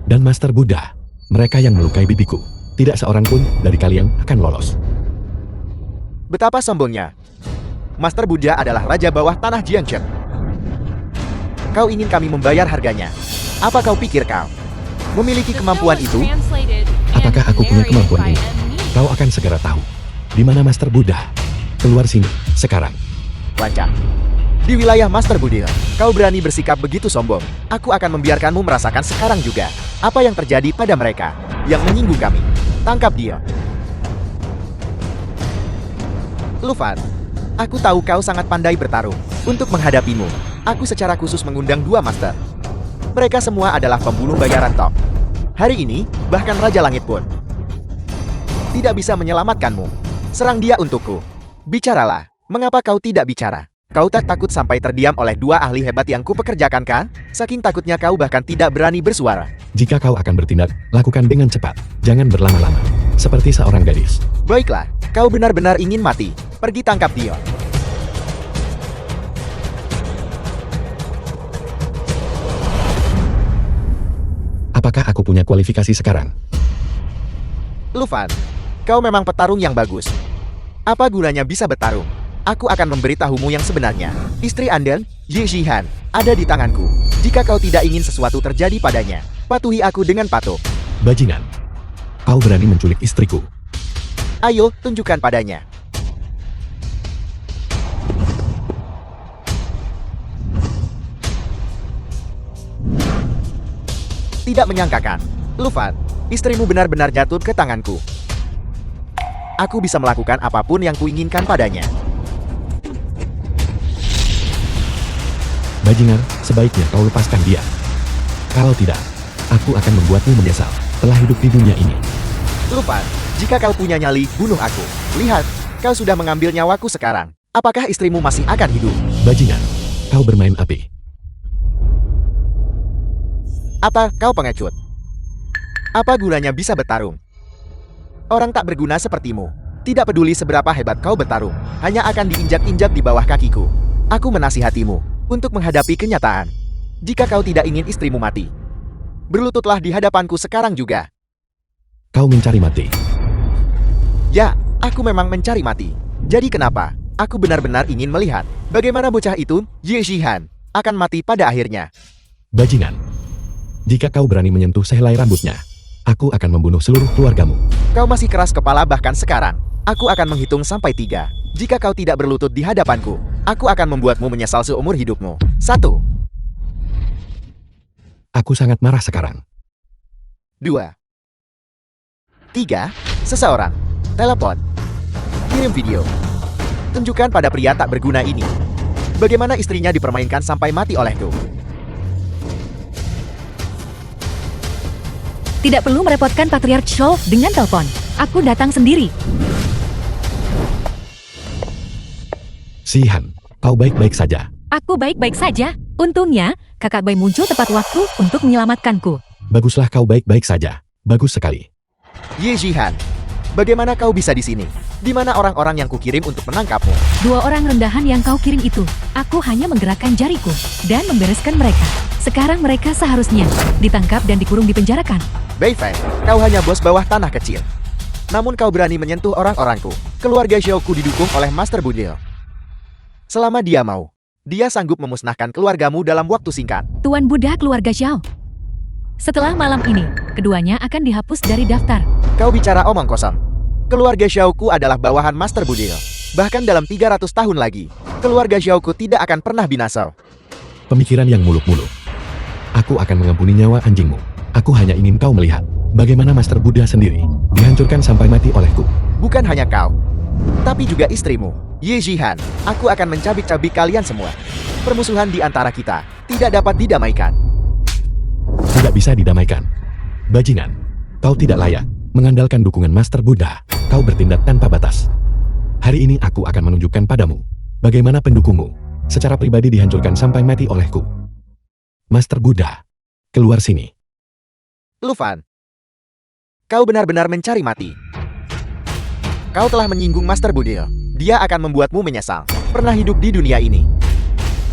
dan Master Buddha, mereka yang melukai bibiku, tidak seorang pun dari kalian akan lolos. Betapa sombongnya. Master Buddha adalah raja bawah tanah Jiangchen. Kau ingin kami membayar harganya. Apa kau pikir kau memiliki The film kemampuan was itu? translated and Apakah aku punya narrated kemampuan by ini? me. Kau akan segera tahu. Di mana Master Buddha? Keluar sini, sekarang. Lancang. Di wilayah Master Buddha, kau berani bersikap begitu sombong. Aku akan membiarkanmu merasakan sekarang juga apa yang terjadi pada mereka yang menyinggung kami. Tangkap dia. Lufan, aku tahu kau sangat pandai bertarung. Untuk menghadapimu, aku secara khusus mengundang 2 master. Mereka semua adalah pembunuh bayaran top. Hari ini, bahkan Raja Langit pun tidak bisa menyelamatkanmu. Serang dia untukku. Bicaralah, mengapa kau tidak bicara? Kau tak takut sampai terdiam oleh 2 ahli hebat yang kupekerjakan kan? Saking takutnya kau bahkan tidak berani bersuara. Jika kau akan bertindak, lakukan dengan cepat. Jangan berlama-lama. Seperti seorang gadis. Baiklah, kau benar-benar ingin mati. Pergi tangkap dia. Apakah aku punya kualifikasi sekarang? Lufan, kau memang petarung yang bagus. Apa gunanya bisa bertarung? Aku akan memberitahumu yang sebenarnya. Istri Anden, Ye Shihan, ada di tanganku. Jika kau tidak ingin sesuatu terjadi padanya, patuhi aku dengan patuh. Bajingan. Kau berani menculik istriku. Ayo, tunjukkan padanya. Tidak menyangkakan, Lufan, istrimu benar-benar jatuh ke tanganku. Aku bisa melakukan apapun yang kuinginkan padanya. Bajingan, sebaiknya kau lepaskan dia. Kalau tidak, aku akan membuatmu menyesal telah hidup di dunia ini. Lufan, jika kau punya nyali, bunuh aku. Lihat, kau sudah mengambil nyawaku sekarang. Apakah istrimu masih akan hidup? Bajingan, kau bermain api. Apa kau pengecut? Apa gunanya bisa bertarung? Orang tak berguna sepertimu. Tidak peduli seberapa hebat kau bertarung, hanya akan diinjak-injak di bawah kakiku. Aku menasihatimu untuk menghadapi kenyataan. Jika kau tidak ingin istrimu mati, berlututlah di hadapanku sekarang juga. Kau mencari mati. Ya, aku memang mencari mati. Jadi kenapa? Aku benar-benar ingin melihat bagaimana bocah itu, Ye Shihan, akan mati pada akhirnya. Bajingan. Jika kau berani menyentuh sehelai rambutnya, aku akan membunuh seluruh keluargamu. Kau masih keras kepala bahkan sekarang. Aku akan menghitung sampai 3. Jika kau tidak berlutut di hadapanku, aku akan membuatmu menyesal seumur hidupmu. 1, Aku sangat marah sekarang. 2, 3, seseorang. Telepon. Kirim video. Tunjukkan pada pria tak berguna ini bagaimana istrinya dipermainkan sampai mati olehku. Tidak perlu merepotkan Patriarch Shou dengan telepon. Aku datang sendiri. Shihan, kau baik-baik saja. Aku baik-baik saja. Untungnya, kakak Bai muncul tepat waktu untuk menyelamatkanku. Baguslah kau baik-baik saja. Bagus sekali. Ye Shihan, bagaimana kau bisa di sini? Di mana orang-orang yang kukirim untuk menangkapmu? 2 orang rendahan yang kau kirim itu, aku hanya menggerakkan jariku dan membereskan mereka. Sekarang mereka seharusnya ditangkap dan dikurung di penjarakan. Beifeng, kau hanya bos bawah tanah kecil. Namun kau berani menyentuh orang-orangku. Keluarga Xiaoku didukung oleh Master Budil. Selama dia mau, dia sanggup memusnahkan keluargamu dalam waktu singkat. Tuan Buddha keluarga Xiao. Setelah malam ini, keduanya akan dihapus dari daftar. Kau bicara omong kosong. Keluarga Xiaoku adalah bawahan Master Budil. Bahkan dalam 300 tahun lagi, keluarga Xiaoku tidak akan pernah binasa. Pemikiran yang muluk-muluk. Aku akan mengampuni nyawa anjingmu. Aku hanya ingin kau melihat bagaimana Master Buddha sendiri dihancurkan sampai mati olehku. Bukan hanya kau, tapi juga istrimu, Ye Jihan. Aku akan mencabik-cabik kalian semua. Permusuhan di antara kita tidak dapat didamaikan. Tidak bisa didamaikan. Bajingan, kau tidak layak mengandalkan dukungan Master Buddha. Kau bertindak tanpa batas. Hari ini aku akan menunjukkan padamu bagaimana pendukungmu secara pribadi dihancurkan sampai mati olehku. Master Buddha, keluar sini. Lu Fan, kau benar-benar mencari mati. Kau telah menyinggung Master Buddha. Dia akan membuatmu menyesal pernah hidup di dunia ini.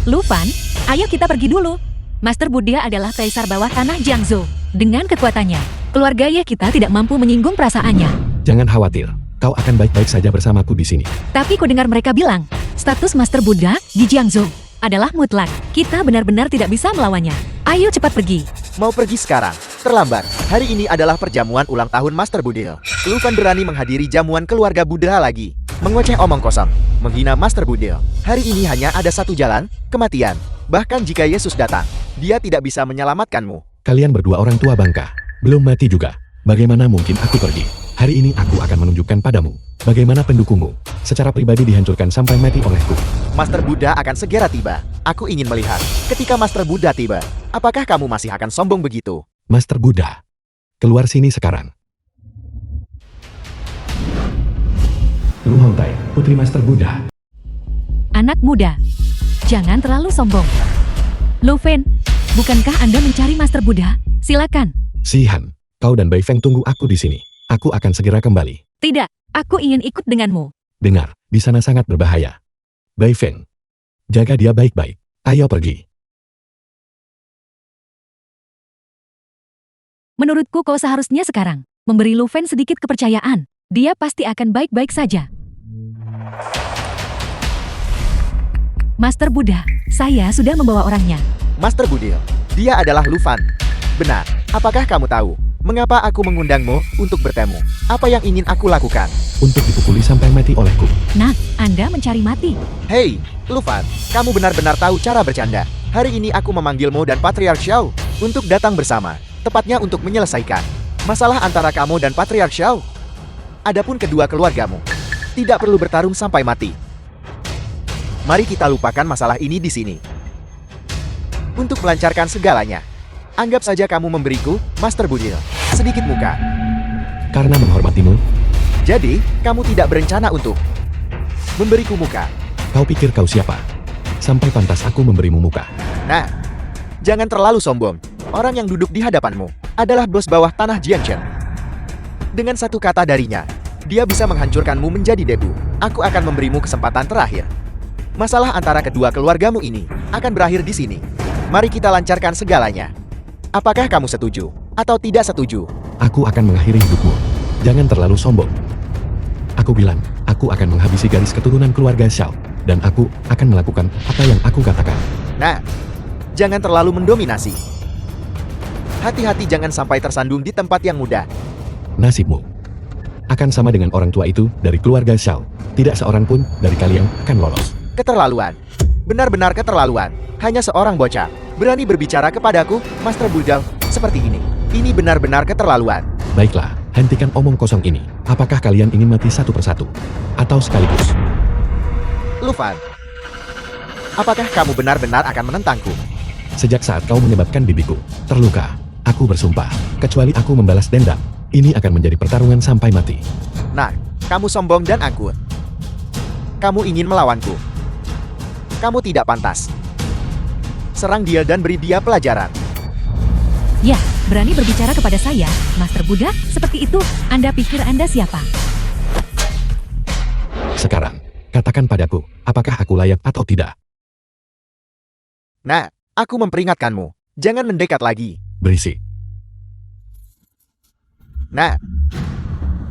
Lu Fan, ayo kita pergi dulu. Master Buddha adalah kaisar bawah tanah Jiangzhou. Dengan kekuatannya, keluarga Ye kita tidak mampu menyinggung perasaannya. Jangan khawatir, kau akan baik-baik saja bersamaku di sini. Tapi ku dengar mereka bilang, status Master Buddha di Jiangzhou adalah mutlak. Kita benar-benar tidak bisa melawannya. Ayo cepat pergi. Mau pergi sekarang? Terlambat. Hari ini adalah perjamuan ulang tahun Master Buddha. Lu Fan berani menghadiri jamuan keluarga Buddha lagi. Mengoceh omong kosong, menghina Master Buddha. Hari ini hanya ada satu jalan, kematian. Bahkan jika Yesus datang, dia tidak bisa menyelamatkanmu. Kalian berdua orang tua bangka, belum mati juga. Bagaimana mungkin aku pergi? Hari ini aku akan menunjukkan padamu bagaimana pendukungmu secara pribadi dihancurkan sampai mati olehku. Master Buddha akan segera tiba. Aku ingin melihat ketika Master Buddha tiba. Apakah kamu masih akan sombong begitu? Master Buddha, keluar sini sekarang. Lu Hontai, putri Master Buddha. Anak muda, jangan terlalu sombong. Lu Fan, bukankah Anda mencari Master Buddha? Silakan. Sihan, kau dan Bai Feng tunggu aku di sini. Aku akan segera kembali. Tidak, aku ingin ikut denganmu. Dengar, di sana sangat berbahaya. Bai Feng, jaga dia baik-baik. Ayo pergi. Menurutku kau seharusnya sekarang memberi Lu Fan sedikit kepercayaan. Dia pasti akan baik-baik saja. Master Buddha, saya sudah membawa orangnya. Master Buddha, dia adalah Lu Fan. Benar, apakah kamu tahu mengapa aku mengundangmu untuk bertemu? Apa yang ingin aku lakukan? Untuk dipukuli sampai mati olehku. Nah, Anda mencari mati. Hei, Lu Fan, kamu benar-benar tahu cara bercanda. Hari ini aku memanggilmu dan Patriarch Xiao untuk datang bersama. Tepatnya untuk menyelesaikan masalah antara kamu dan Patriarch Xiao. Adapun kedua keluargamu, tidak perlu bertarung sampai mati. Mari kita lupakan masalah ini di sini. Untuk melancarkan segalanya, anggap saja kamu memberiku, Master Buddha, sedikit muka. Karena menghormatimu, Jadi, kamu tidak berencana untuk memberiku muka. kau pikir kau siapa? Sampai pantas aku memberimu muka. Nah, jangan terlalu sombong. Orang yang duduk di hadapanmu adalah bos bawah tanah Jianshan. Dengan satu kata darinya, dia bisa menghancurkanmu menjadi debu. Aku akan memberimu kesempatan terakhir. Masalah antara kedua keluargamu ini akan berakhir di sini. Mari kita lancarkan segalanya. Apakah kamu setuju atau tidak setuju? Aku akan mengakhiri hidupmu. Jangan terlalu sombong. Aku bilang, aku akan menghabisi garis keturunan keluarga Xiao. Dan aku akan melakukan apa yang aku katakan. Nah, jangan terlalu mendominasi. Hati-hati jangan sampai tersandung di tempat yang mudah. Nasibmu akan sama dengan orang tua itu dari keluarga Xiao. Tidak seorang pun dari kalian akan lolos. Keterlaluan. Benar-benar keterlaluan. Hanya seorang bocah berani berbicara kepadaku, Master Buddha, seperti ini. Ini benar-benar keterlaluan. Baiklah, hentikan omong kosong ini. Apakah kalian ingin mati satu persatu? Atau sekaligus? Lu Fan, apakah kamu benar-benar akan menentangku? Sejak saat kau menyebabkan bibiku terluka, aku bersumpah, kecuali aku membalas dendam, ini akan menjadi pertarungan sampai mati. Nah, kamu sombong dan angkuh. Kamu ingin melawanku. Kamu tidak pantas. Serang dia dan beri dia pelajaran. Ya, berani berbicara kepada saya, Master Buddha, seperti itu. Anda pikir Anda siapa? Sekarang, katakan padaku, apakah aku layak atau tidak? Nah, aku memperingatkanmu. Jangan mendekat lagi. Berisik. Nah,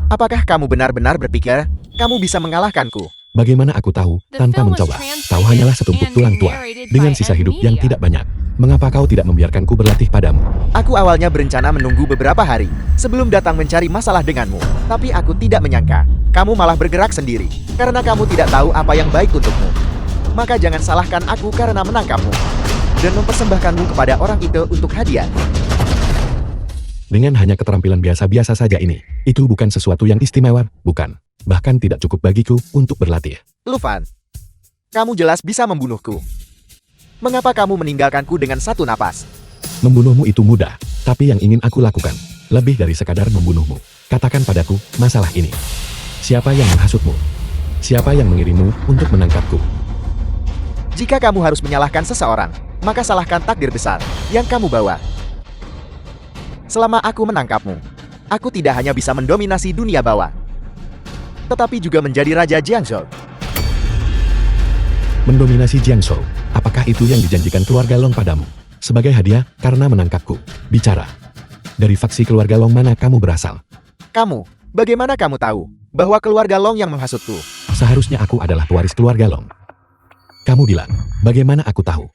apakah kamu benar-benar berpikir kamu bisa mengalahkanku? Bagaimana aku tahu The tanpa film was mencoba? translated Kau hanyalah setumpuk and tulang tua narrated dengan by sisa hidup yang Emilia. tidak banyak. Mengapa kau tidak membiarkanku berlatih padamu? Aku awalnya berencana menunggu beberapa hari sebelum datang mencari masalah denganmu. Tapi aku tidak menyangka kamu malah bergerak sendiri karena kamu tidak tahu apa yang baik untukmu. Maka jangan salahkan aku karena menangkapmu dan mempersembahkanmu kepada orang itu untuk hadiah. Dengan hanya keterampilan biasa-biasa saja ini, itu bukan sesuatu yang istimewa, bukan. Bahkan tidak cukup bagiku untuk berlatih. Lufan, kamu jelas bisa membunuhku. Mengapa kamu meninggalkanku dengan satu napas? Membunuhmu itu mudah, tapi yang ingin aku lakukan, lebih dari sekadar membunuhmu. Katakan padaku, masalah ini. Siapa yang menghasutmu? Siapa yang mengirimmu untuk menangkapku? Jika kamu harus menyalahkan seseorang, maka salahkan takdir besar yang kamu bawa. Selama aku menangkapmu, aku tidak hanya bisa mendominasi dunia bawah, tetapi juga menjadi Raja Jiangzhou. Mendominasi Jiangzhou, apakah itu yang dijanjikan keluarga Long padamu? Sebagai hadiah karena menangkapku. Bicara. Dari faksi keluarga Long mana kamu berasal? Kamu, bagaimana kamu tahu bahwa keluarga Long yang menghasutku? Seharusnya aku adalah pewaris keluarga Long. Kamu bilang, bagaimana aku tahu?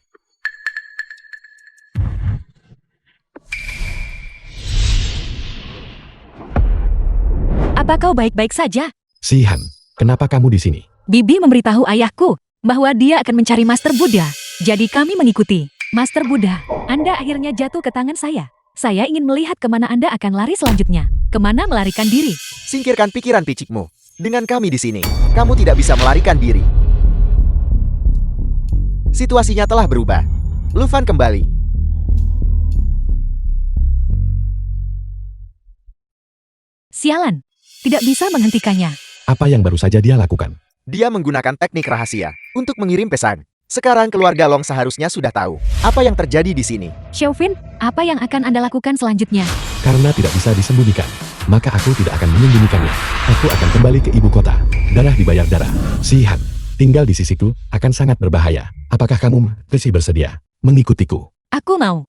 Apa kau baik-baik saja? Sihan, kenapa kamu di sini? Bibi memberitahu ayahku bahwa dia akan mencari Master Buddha. Jadi kami mengikuti. Master Buddha, Anda akhirnya jatuh ke tangan saya. Saya ingin melihat kemana Anda akan lari selanjutnya. Kemana melarikan diri? Singkirkan pikiran picikmu. Dengan kami di sini, kamu tidak bisa melarikan diri. Situasinya telah berubah. Lufan kembali. Sialan, tidak bisa menghentikannya. Apa yang baru saja dia lakukan? Dia menggunakan teknik rahasia untuk mengirim pesan. Sekarang keluarga Long seharusnya sudah tahu apa yang terjadi di sini. Xiaofin, apa yang akan Anda lakukan selanjutnya? Karena tidak bisa disembunyikan, maka aku tidak akan menyembunyikannya. Aku akan kembali ke ibu kota. Darah dibayar darah. Sihan, tinggal di sisiku akan sangat berbahaya. Apakah kamu masih bersedia mengikutiku? Aku mau.